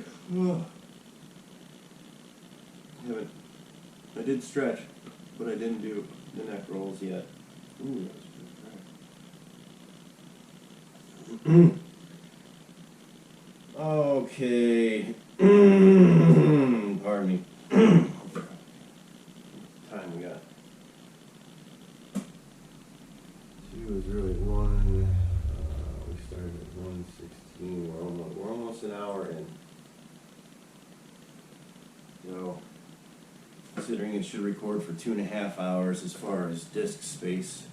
A: I did stretch, but I didn't do the neck rolls yet. Ooh, that was good. Okay. Pardon me. Time we got. 2 is really 1. We started at 1:16. We're almost an hour in. So, considering it should record for 2.5 hours as far as disk space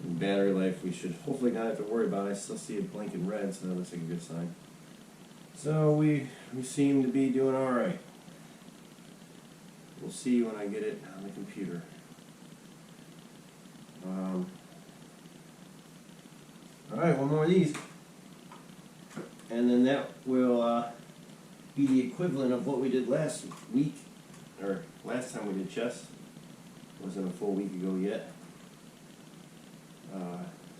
A: and battery life, we should hopefully not have to worry about it. I still see it blinking red, so that looks like a good sign. So we seem to be doing all right. We'll see when I get it on the computer. All right, one more of these, and then that will be the equivalent of what we did last week, or last time we did chest. It wasn't a full week ago yet.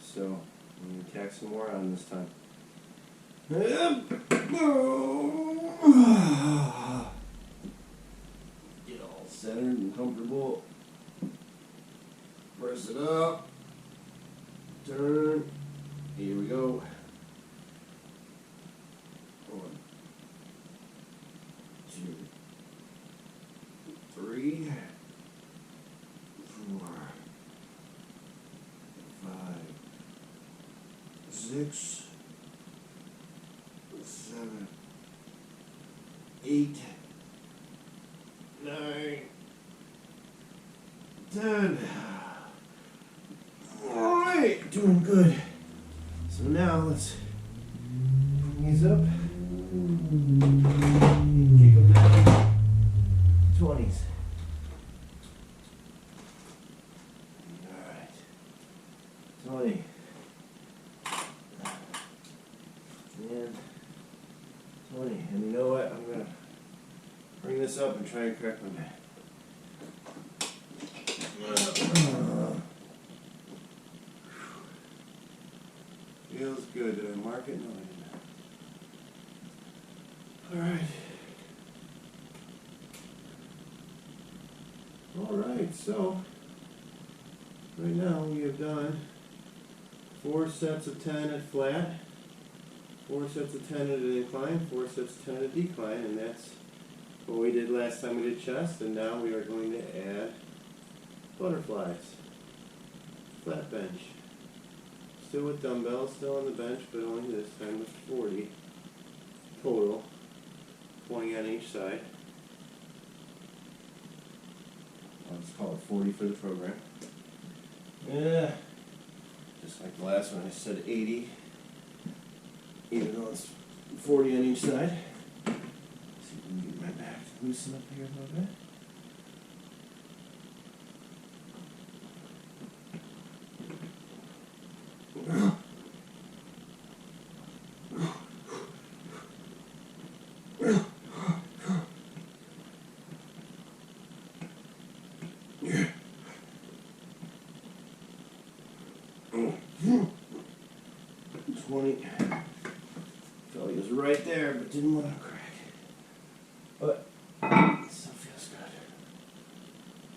A: So I'm going to tack some more on this time. Get all centered and comfortable. Press it up. Turn. Here we go. 1, 2, 3, 4, 6, 7, 8, 9, 10. Alright, doing good. So now let's bring these up. Kick them down. 20s. Alright. 20. And 20. And you know what? I'm going to bring this up and try and correct my back. Feels good. Did I mark it? No, I didn't. Alright, so right now we have done 4 sets of 10 at flat, 4 sets of 10 at an incline, 4 sets of 10 at a decline, and that's what we did last time we did chest, and now we are going to add butterflies, flat bench. Still with dumbbells, still on the bench, but only this time with 40 total, 20 on each side. Let's call it 40 for the program. Yeah, just like the last one, I said 80, even though it's 40 on each side. Let's see if we can get my back to loosen up here a little bit. Felt he was right there, but didn't want to crack. But it still feels good.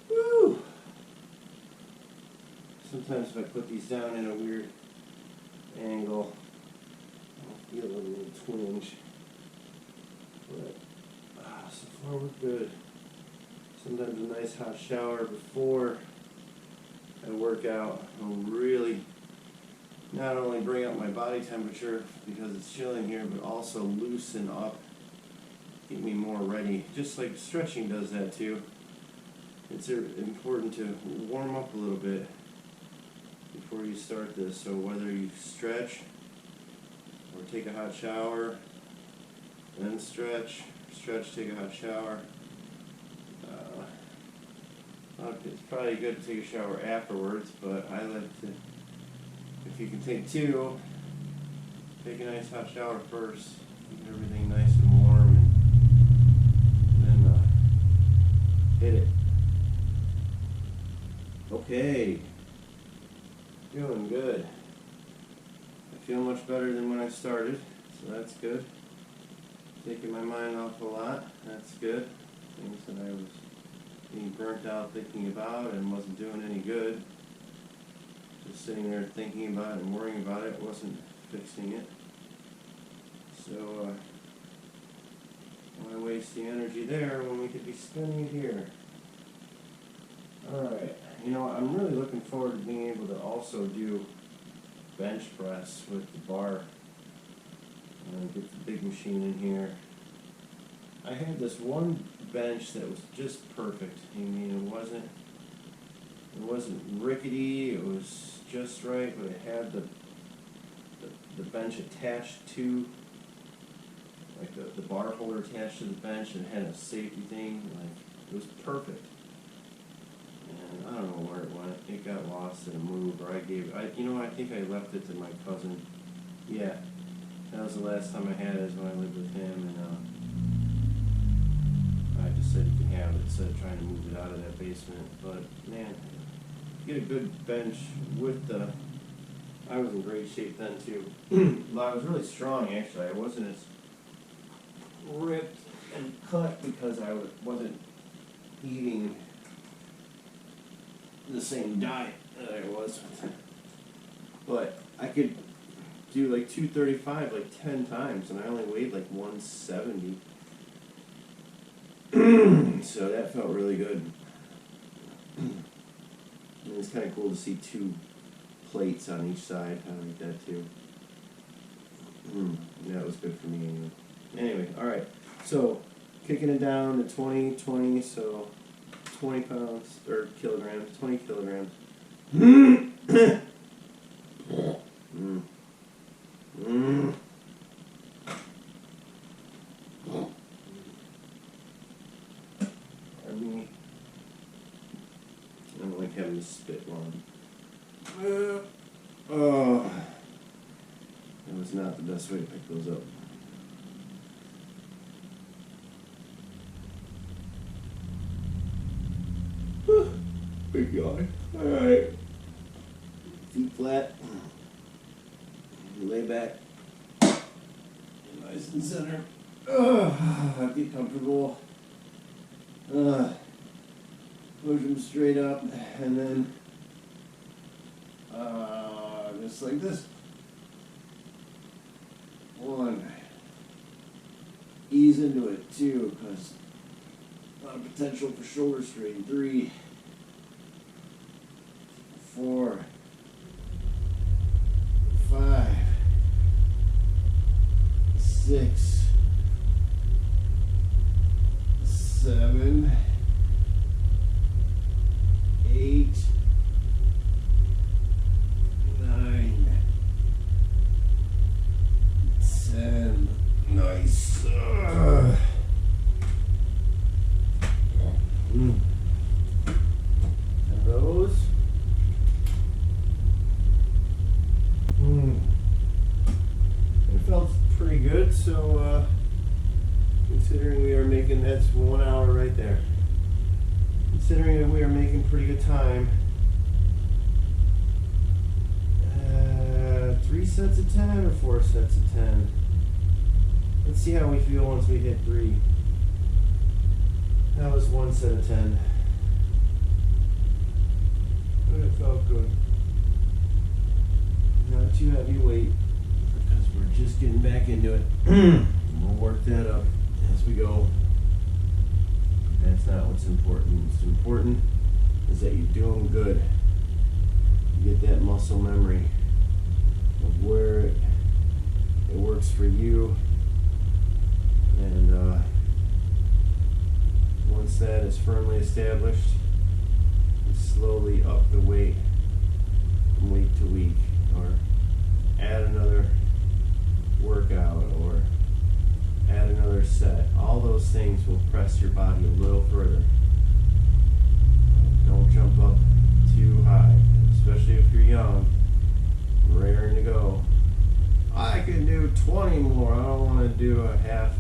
A: Woo! Sometimes if I put these down in a weird angle, I'll feel a little twinge. But so far we're good. Sometimes a nice hot shower before I work out will really not only bring up my body temperature because it's chilling here, but also loosen up, get me more ready. Just like stretching does that too. It's important to warm up a little bit before you start this. So whether you stretch or take a hot shower, then stretch, take a hot shower. It's probably good to take a shower afterwards, but I like to, if you can take 2, take a nice hot shower first, keep everything nice and warm, and then hit it. Okay, doing good. I feel much better than when I started, so that's good. Taking my mind off a lot, that's good. Things that I was being burnt out thinking about and wasn't doing any good. Just sitting there thinking about it and worrying about it wasn't fixing it. So why waste the energy there when we could be spending it here? Alright, you know, I'm really looking forward to being able to also do bench press with the bar. Get the big machine in here. I had this one bench that was just perfect. I mean, it wasn't rickety, it was just right, but it had the bench attached to, like the bar holder attached to the bench, and it had a safety thing, like, it was perfect. And I don't know where it went. It got lost in a move, or I think I left it to my cousin. Yeah, that was the last time I had it, is when I lived with him, and I just said you can have it instead of trying to move it out of that basement. But man, get a good bench with the, I was in great shape then too. Well, I was really strong actually. I wasn't as ripped and cut because I wasn't eating the same diet that I was. But I could do like 235 like 10 times, and I only weighed like 170. So that felt really good. And it's kind of cool to see 2 plates on each side. I like that too. Yeah, it was good for me anyway. Anyway, alright. So, kicking it down to 20, so 20 pounds, or kilograms, 20 kilograms. Pardon me. I don't like having to spit long. Oh, that was not the best way to pick those up. Big yawn. Alright. Feet flat. Lay back. Nice and center. Get comfortable. Push them straight up, and then just like this. 1. Ease into it. 2, because a lot of potential for shoulder strain. 3, 4, 5, 6, 7, 8, 9, 10. Nice. And those. It felt pretty good, so considering we are making, that's 1 hour right there. Considering that we are making pretty good time. 3 sets of 10 or 4 sets of 10? Let's see how we feel once we hit 3. That was 1 set of 10. But it felt good. Not too heavy weight, because we're just getting back into it. We'll work that up as we go. That's not what's important. What's important is that you're doing good. You get that muscle memory of where it works for you. And once that is firmly established, you slowly up the weight from week to week, or add another workout, or add another set. All those things will press your body a little further. Don't jump up too high, especially if you're young, raring to go. I can do 20 more. I don't want to do a half,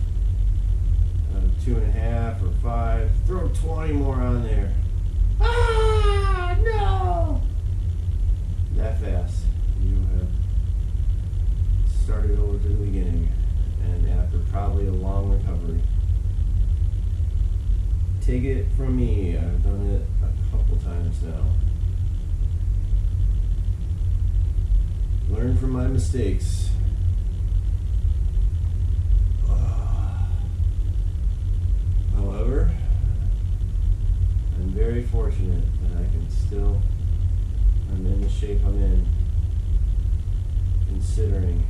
A: 2.5 or 5. Throw 20 more on there. Ah, no! That fast. You have started over to the beginning, and after probably a long recovery. Take it from me, I've done it a couple times now. Learn from my mistakes. However, I'm very fortunate that I can still, I'm in the shape I'm in, considering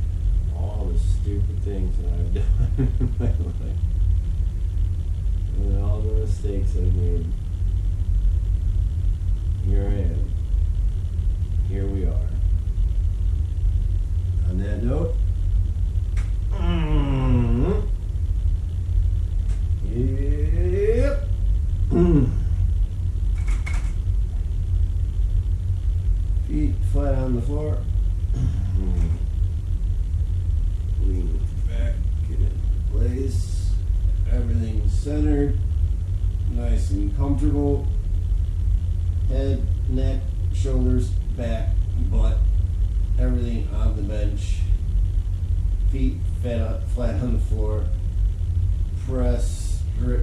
A: all the stupid things that I've done in my life. And all the mistakes I've made. Here I am. Here we are. On that note, yep. Feet flat on the floor. Lean back, get into place. Everything centered, nice and comfortable. Head, neck, shoulders, back, butt, everything on the bench. Feet flat on the floor. Press,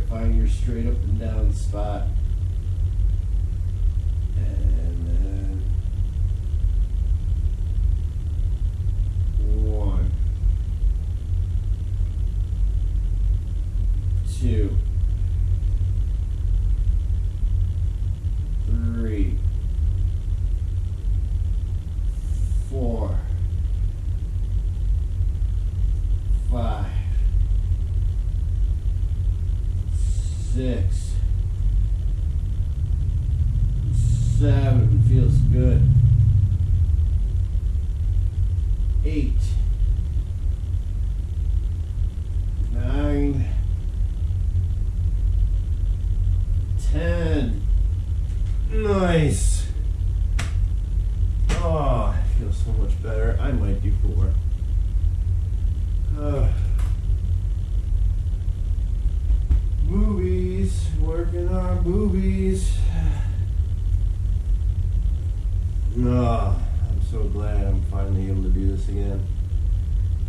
A: find your straight up and down spot. And then 1, 2, 3, 4, 6, 7, feels good. 8, 9, 10. Nice. Oh, I feel so much better. I might do 4. Boobies, working our boobies. Oh, I'm so glad I'm finally able to do this again.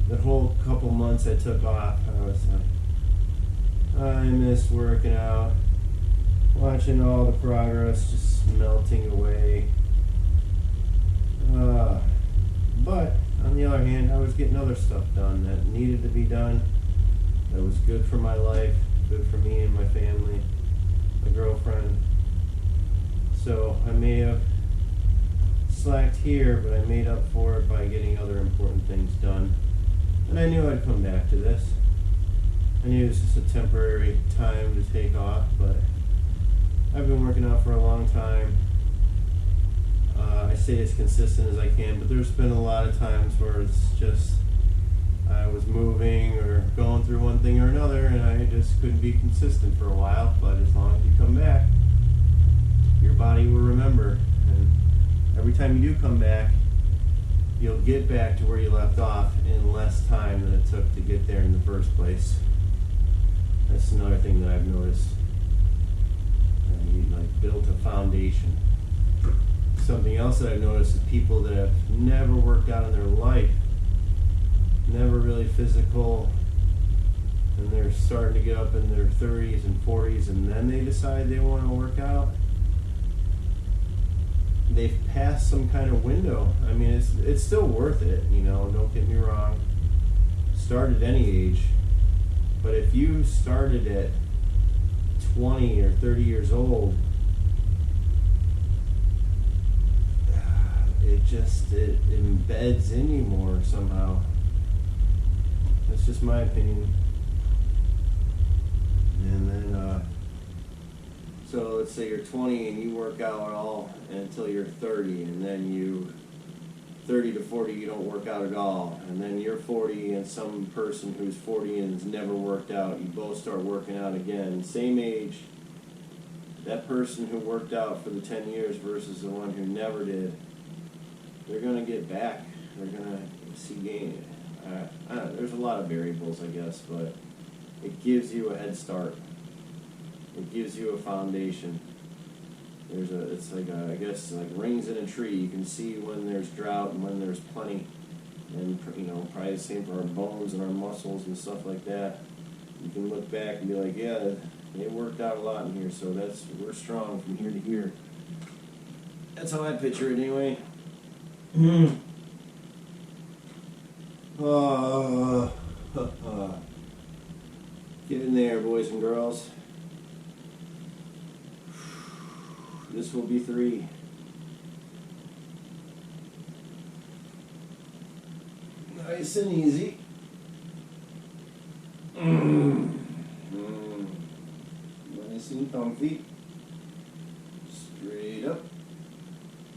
A: The whole couple months I took off, I was like, I missed working out, watching all the progress just melting away. But on the other hand, I was getting other stuff done that needed to be done, that was good for my life, good for me and my family, my girlfriend. So I may have slacked here, but I made up for it by getting other important things done. And I knew I'd come back to this. I knew it was just a temporary time to take off, but I've been working out for a long time. I stay as consistent as I can, but there's been a lot of times where it's just I was moving or going through one thing or another, and I just couldn't be consistent for a while. But as long as you come back, your body will remember. And every time you do come back, you'll get back to where you left off in less time than it took to get there in the first place. That's another thing that I've noticed. You built a foundation. Something else that I've noticed is people that have never worked out in their life, never really physical, and they're starting to get up in their 30s and 40s, and then they decide they want to work out. They've passed some kind of window. I mean, it's still worth it, don't get me wrong. Start at any age. But if you started at 20 or 30 years old, it embeds in you more somehow. That's just my opinion. And then, so let's say you're 20 and you work out all until you're 30, and then 30 to 40 you don't work out at all, and then you're 40 and some person who's 40 and has never worked out, you both start working out again, same age. That person who worked out for the 10 years versus the one who never did, they're going to get back. They're going to see gain. I don't know, there's a lot of variables, I guess, but it gives you a head start. It gives you a foundation. It's like rings in a tree. You can see when there's drought and when there's plenty, and probably the same for our bones and our muscles and stuff like that. You can look back and be like, yeah, they worked out a lot in here, so we're strong from here to here. That's how I picture it, anyway. Get in there, boys and girls. This will be 3. Nice and easy. Nice and comfy. Straight up.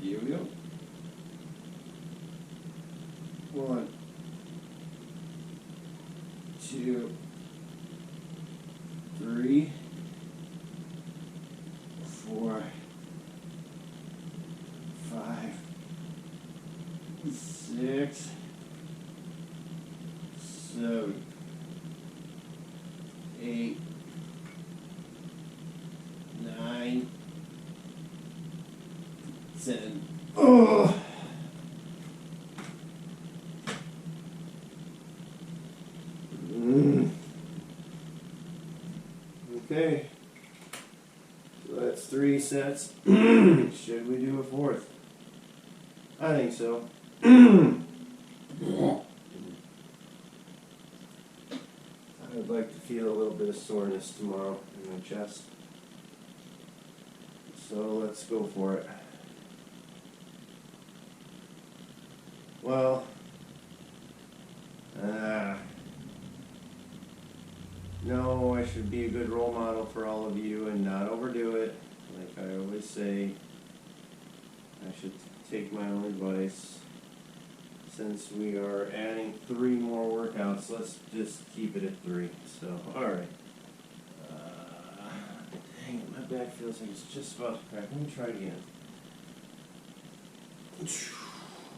A: Here we go. 1, 2, 3, 4, 5, 6, 7, 8, 9, 10. Oh! Okay. So that's 3 sets. Should we do a 4th? I think so. I would like to feel a little bit of soreness tomorrow in my chest. So let's go for it. Well, know I should be a good role model for all of you and not overdo it. Like I always say, I should take my own advice. Since we are adding 3 more workouts, let's just keep it at 3. So, alright. Dang it, my back feels like it's just about to crack. Let me try it again.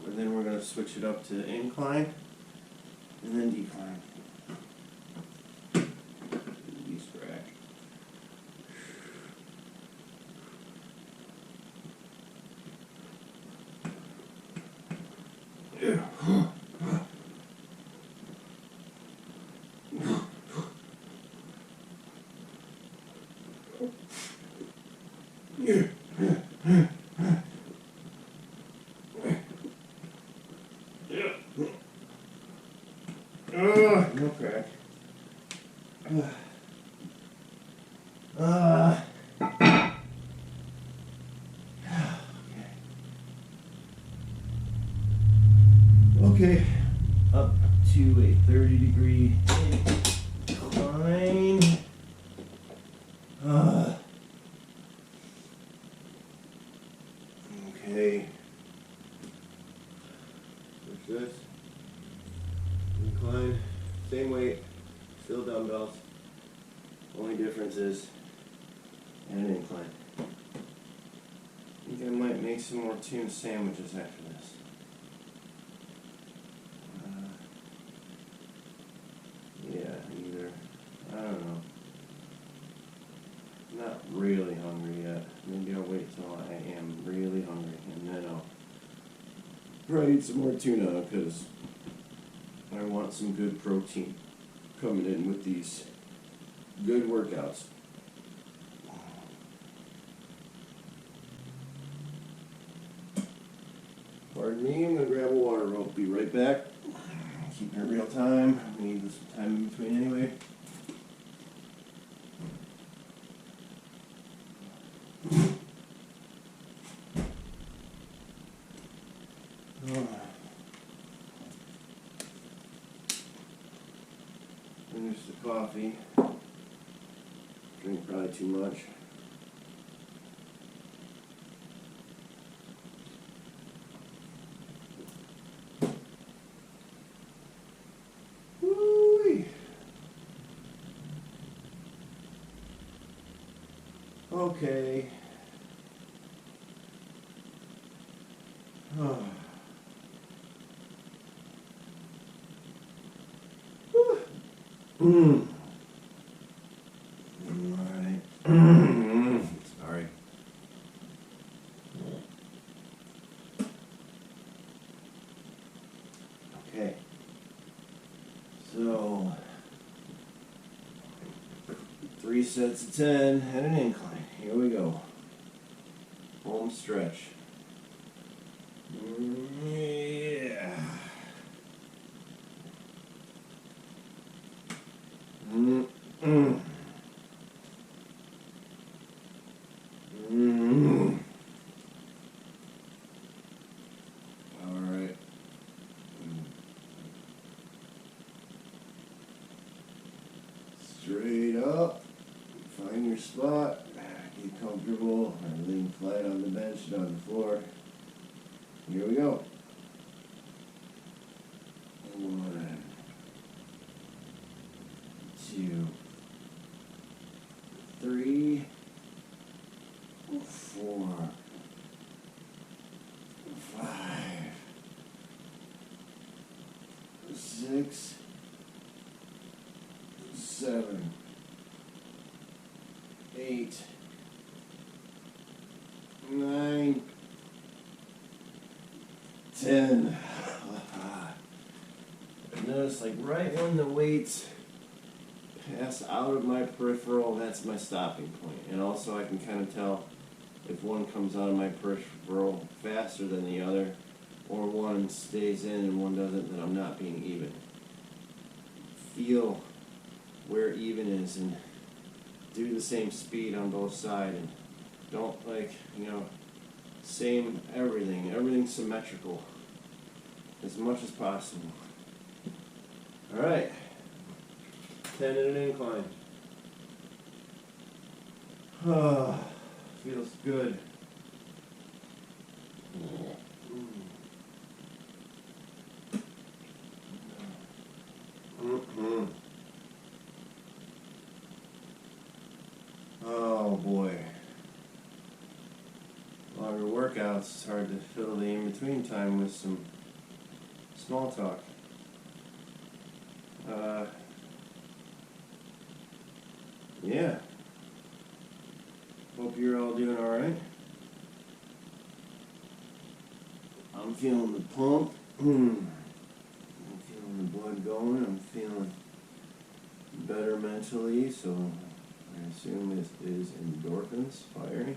A: And then we're going to switch it up to incline and then decline. Release crack. No crack. Okay, up to a 30-degree incline. Okay. What's this? Incline, same weight, still dumbbells. Only difference is an incline. I think I might make some more tuna sandwiches after this. Yeah, either. I don't know. Not really hungry yet. Maybe I'll wait till I am really hungry and then I'll probably eat some more tuna because I want some good protein coming in with these good workouts. Pardon me, I'm going to grab a water rope. Be right back. Keeping it real time. We need some time in between anyway. Finish the coffee. Drink probably too much. Woo-wee. Okay. Alright. Sorry. Okay. So 3 sets of 10 and an incline. Here we go. Home stretch. Yeah. All right. Straight up. Find your spot. Get comfortable. Or lean flat on the bench, not on the floor. Here we go. 1, 2, 3, 4, 5, 6, 7, 8, 9, 10. Notice, like, right when the weights pass out of my peripheral, that's my stopping point. And also I can kind of tell if one comes out of my peripheral faster than the other, or one stays in and one doesn't, then I'm not being even. Feel where even is and do the same speed on both sides, and don't, like, same everything. Everything's symmetrical as much as possible. Alright, 10 and an incline. Oh, feels good. Mm-hmm. Oh boy. Longer workouts, it's hard to fill the in-between time with some small talk. Yeah. Hope you're all doing alright. I'm feeling the pump. I'm feeling the blood going. I'm feeling better mentally, so I assume this is endorphins firing.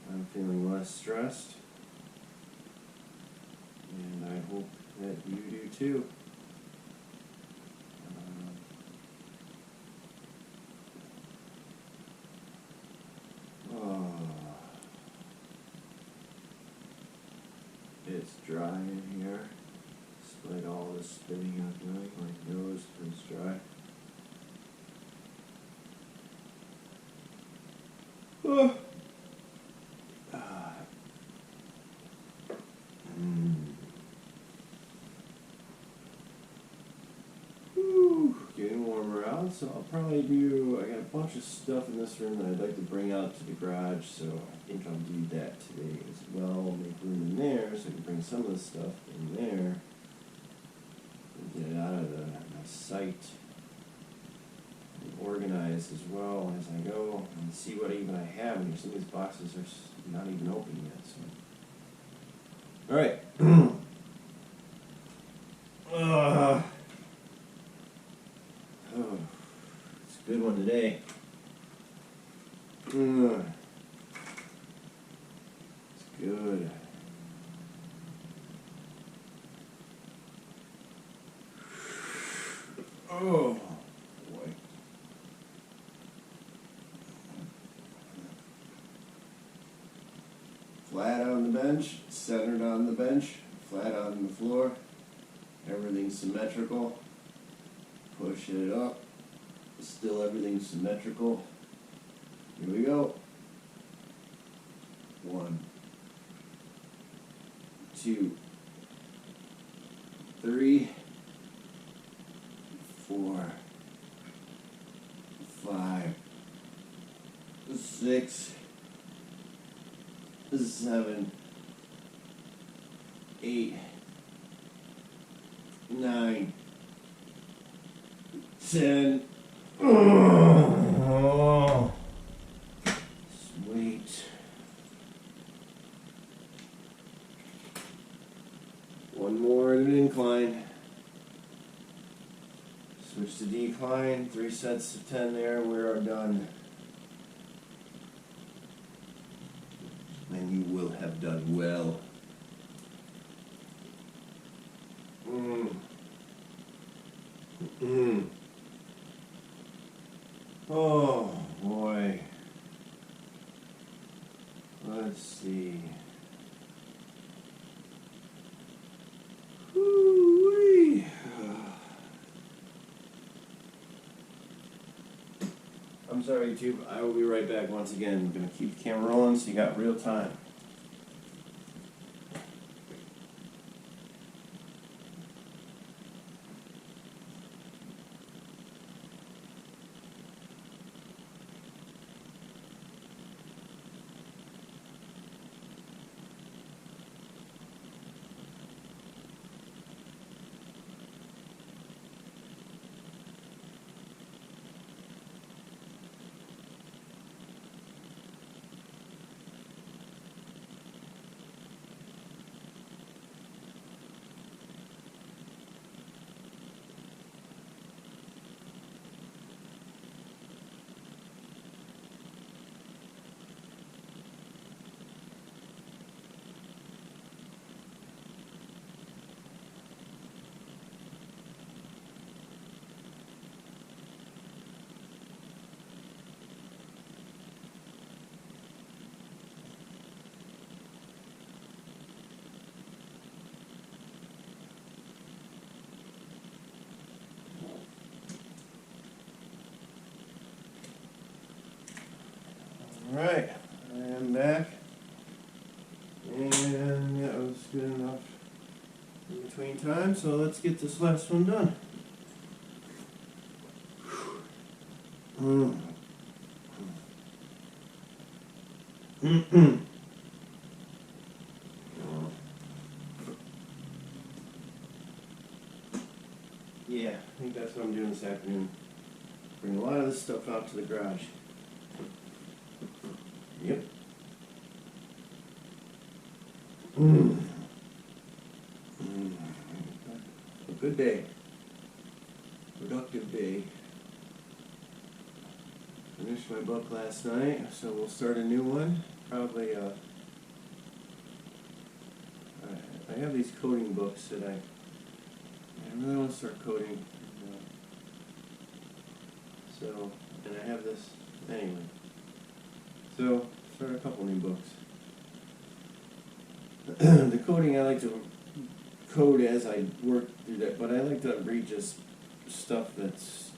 A: I'm feeling less stressed. And I hope that you do too. Oh, it's dry in here. Despite all the spitting I'm doing, my nose is dry. Oh. Whew, getting warmer out, so I'll probably do, I got a bunch of stuff in this room that I'd like to bring out to the garage, so I think I'll do that today as well. Make room in there so I can bring some of the stuff in there and get it out of my sight and organize as well as I go and see what even I have in here. Some of these boxes are not even open yet, so. Alright. Oh, it's a good one today. It's good. Oh, boy. Flat on the bench, centered on the bench, flat on the floor. Everything's symmetrical. Push it up. Still everything's symmetrical. Here we go. 1, 2, 3, 4, 5, 6, 7, 8, 9, 10. Oh, sweet. One more at an incline. Switch to decline. 3 sets of 10 there. We are done. And you will have done well. Oh boy. Let's see. Woo-wee. I'm sorry, YouTube. I will be right back once again. I'm going to keep the camera rolling so you got real time. Alright, I am back. And that was good enough in between time, so let's get this last one done. Yeah, I think that's what I'm doing this afternoon. Bring a lot of this stuff out to the garage. Yep. A good day. Productive day. Finished my book last night, so we'll start a new one. Probably, I have these coding books that I really want to start coding. So, and I have this anyway. So, start a couple new books. The coding, I like to code as I work through that, but I like to read just stuff that's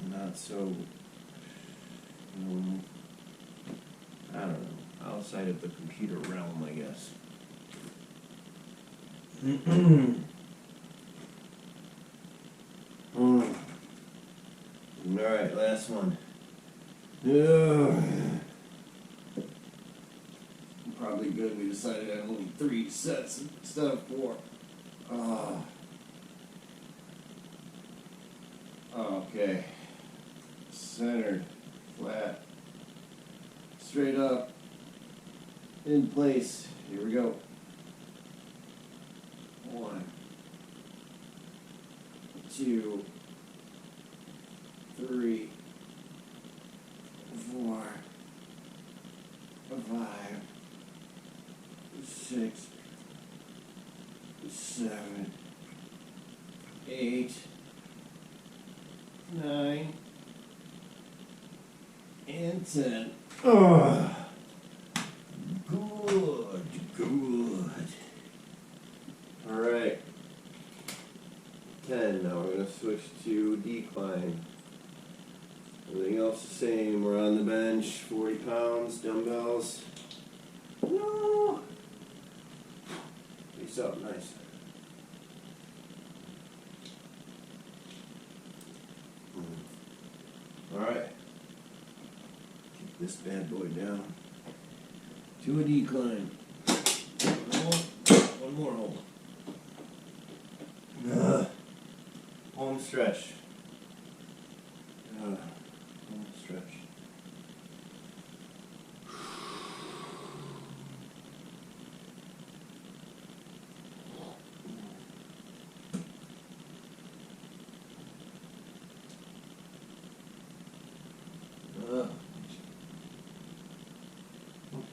A: not so, I don't know, outside of the computer realm, I guess. Alright, last one. Probably good we decided on only 3 sets instead of 4. Okay. Centered, flat, straight up, in place. Here we go. 1, 2, 3, 4, 5, 6, 7, 8, 9, and 10. Oh, good. All right. 10. Now we're going to switch to decline. Everything else the same. We're on the bench. 40 pounds, dumbbells. No. Face up, nice. All right. Keep this bad boy down to a decline. One more hold. Home stretch. Home stretch.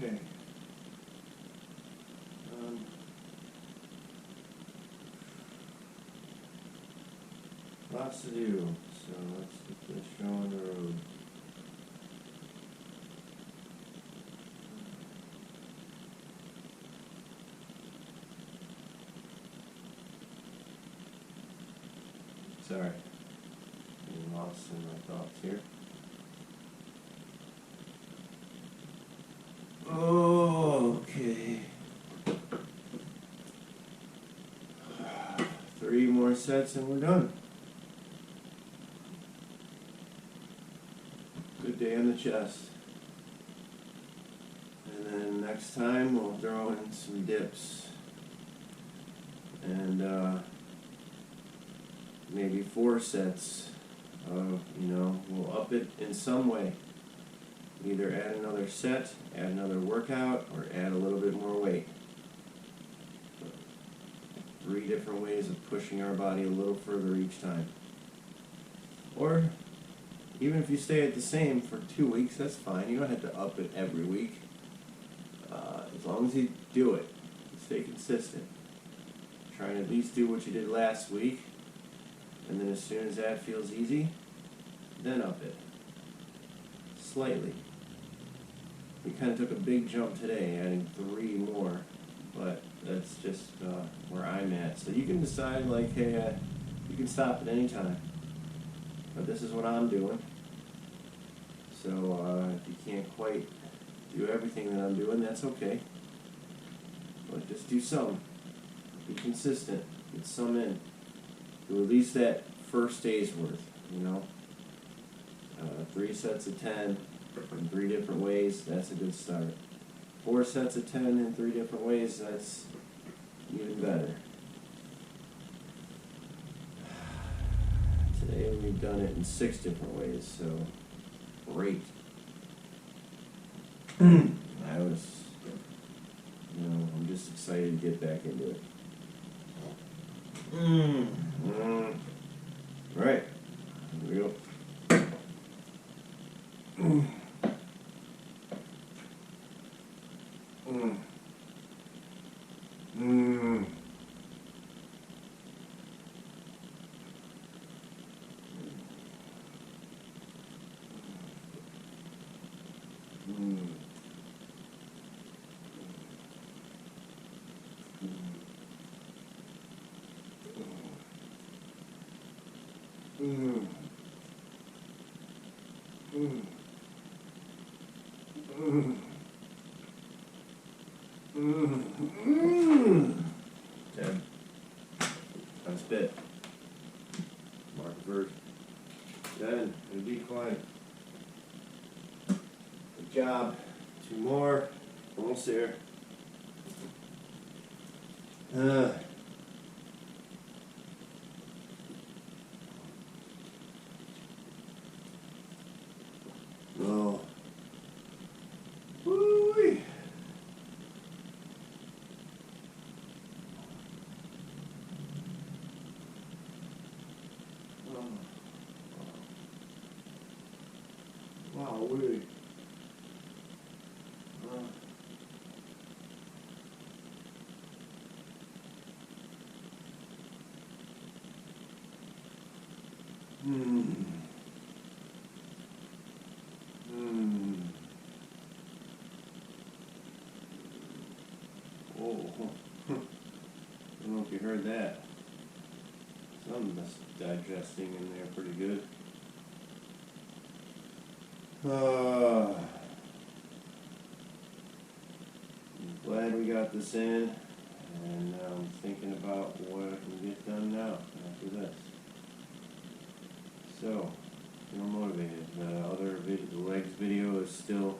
A: Okay. Lots to do, so let's get this show on the road. Sorry, I'm lost in my thoughts here. Okay. 3 more sets and we're done. Good day on the chest. And then next time we'll throw in some dips. And maybe 4 sets of, we'll up it in some way. Either add another set, add another workout, or add a little bit more weight. 3 different ways of pushing our body a little further each time. Or even if you stay at the same for 2 weeks, that's fine. You don't have to up it every week. As long as you do it, stay consistent. Try and at least do what you did last week, and then as soon as that feels easy, then up it. Slightly. We kind of took a big jump today, adding 3 more, but that's just where I'm at. So you can decide, like, hey, you can stop at any time. But this is what I'm doing. So If you can't quite do everything that I'm doing, that's okay. But just do some. Be consistent. Get some in. Do at least that first day's worth, you know. 3 sets of 10 in 3 different ways, that's a good start. 4 sets of 10 in 3 different ways, that's even better. Today we've done it in 6 different ways, so great. I'm just excited to get back into it. All right, here we go. Ted, on spit. Mark first. Ted, and be quiet. Good job. 2 more. Almost there. Oh. Woo-wee. Wow, wee. Oh, I don't know if you heard that. Something's digesting in there pretty good. I'm glad we got this in, and I'm thinking about what I can get done now after this. So, feel motivated. The legs video is still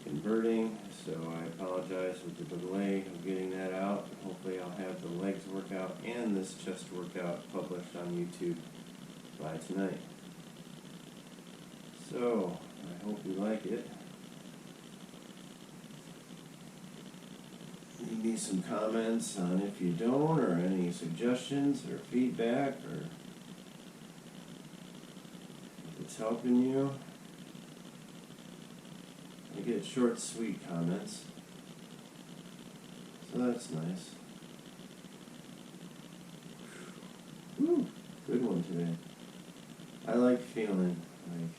A: converting, so I apologize with the delay of getting that out. Hopefully I'll have the legs workout and this chest workout published on YouTube by tonight. So, I hope you like it. Leave me some comments on if you don't, or any suggestions or feedback, or if it's helping you. I get short, sweet comments, so that's nice. Woo, good one today. I like feeling like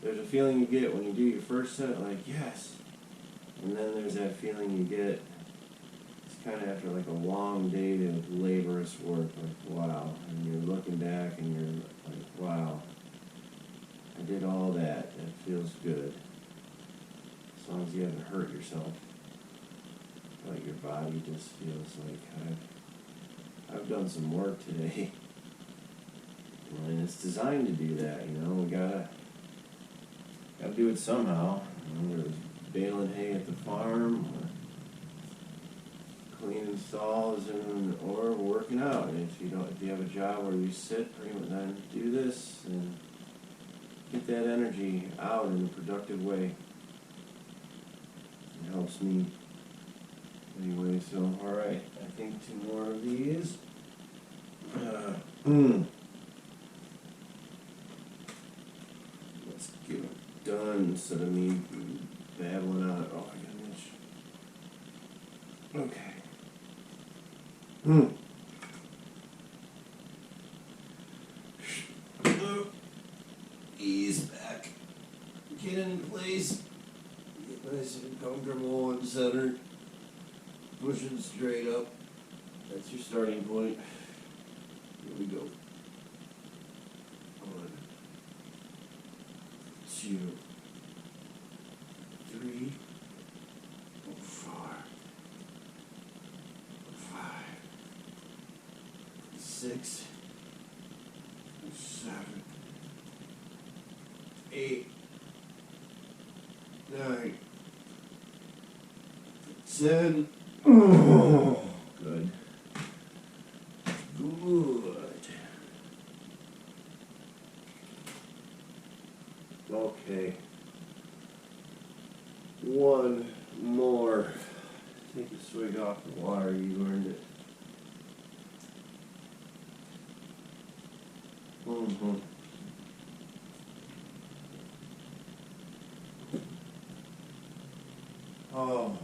A: there's a feeling you get when you do your first set, like yes, and then there's that feeling you get. It's kind of after like a long day of laborious work, like wow, and you're looking back and you're like wow, I did all that. It feels good. As long as you haven't hurt yourself, like your body just feels like I've done some work today, and it's designed to do that. You know, we gotta do it somehow. Whether it's baling hay at the farm, or cleaning stalls, or working out. And if you have a job where you sit, then do this and get that energy out in a productive way. It helps me anyway, so alright, I think 2 more of these. Let's get it done instead of me babbling on it. Oh, I got an itch. Okay. Ease back. Get in place. Get nice and comfortable and centered. Pushing straight up. That's your starting point. Here we go. 1, 2, 3, 4, 5, 6, 7, 8, 9, 10. Oh, good. Good. Okay. One more. Take a swig off the water. You earned it. Mm-hmm. Oh,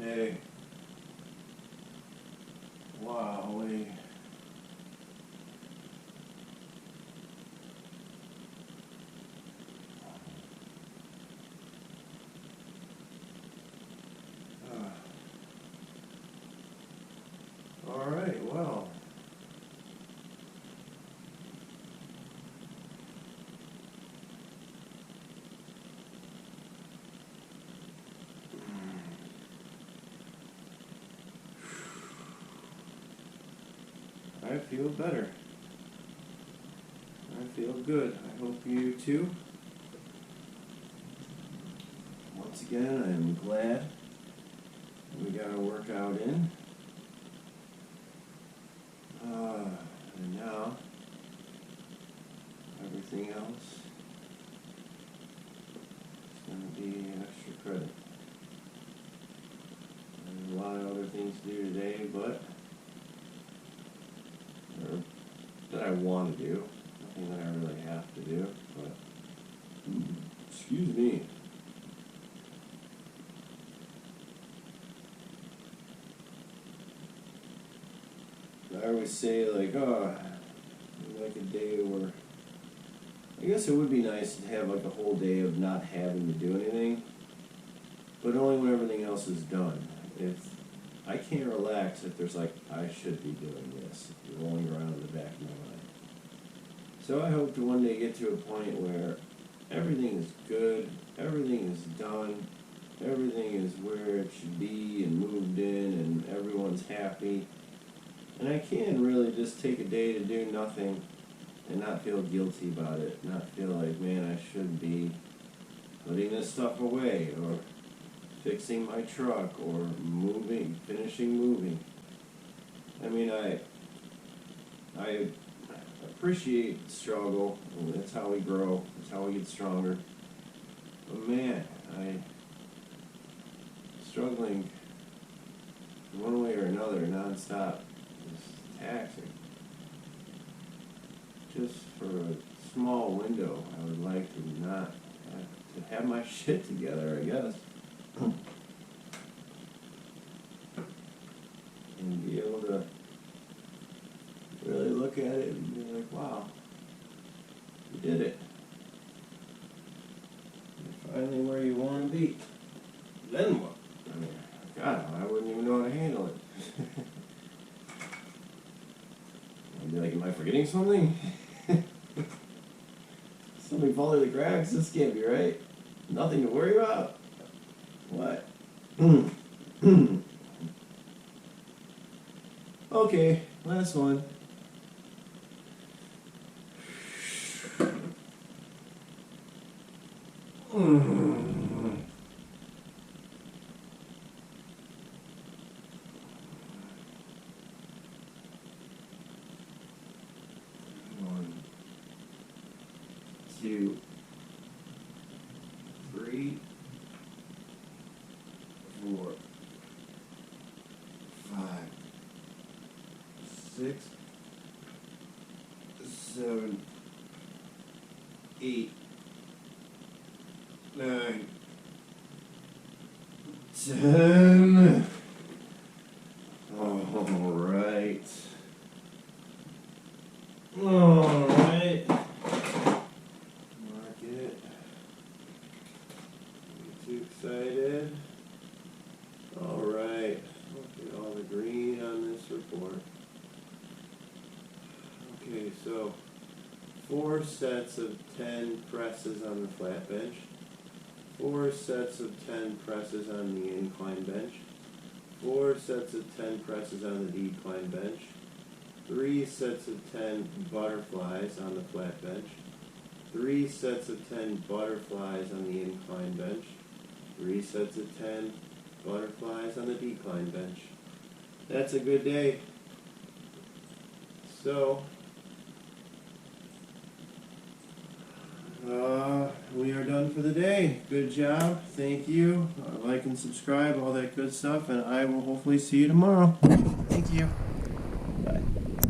A: okay. Wow. All right. Well. I feel better. I feel good. I hope you too. Once again, I am glad we got a workout in. And now, everything else is going to be extra credit. There's a lot of other things to do today, or that I want to do. Nothing that I really have to do, but excuse me. I always say like, like a day where, I guess it would be nice to have like a whole day of not having to do anything, but only when everything else is done. If I can't relax if there's like, I should be doing this, rolling around in the back of my mind. So I hope to one day get to a point where everything is good, everything is done, everything is where it should be and moved in and everyone's happy. And I can really just take a day to do nothing and not feel guilty about it, not feel like, man, I should be putting this stuff away or fixing my truck or finishing moving. I mean, I appreciate the struggle, and that's how we grow, that's how we get stronger. But man, struggling one way or another nonstop is taxing. Just for a small window, I would like to not have my shit together, I guess. And be able to really look at it and be like, wow, you did it. You're finally where you want to be. Then what? I mean, God, I wouldn't even know how to handle it. I'd be like, am I forgetting something? Something fall through the cracks? This can't be right. Nothing to worry about? What? Okay, last one. One, 2, 3, 4, 5, 6, 7, 8, 9, 10. All right. All right. Mark it. Get too excited. All right. Look at all the green on this report. Okay, so 4 sets of 10 presses on the flat bench, 4 sets of 10 presses on the incline bench, 4 sets of 10 presses on the decline bench, 3 sets of 10 butterflies on the flat bench, 3 sets of 10 butterflies on the incline bench, 3 sets of 10 butterflies on the decline bench. That's a good day. So, we are done for the day. Good job. Thank you. Like and subscribe, all that good stuff, and I will hopefully see you tomorrow. Thank you.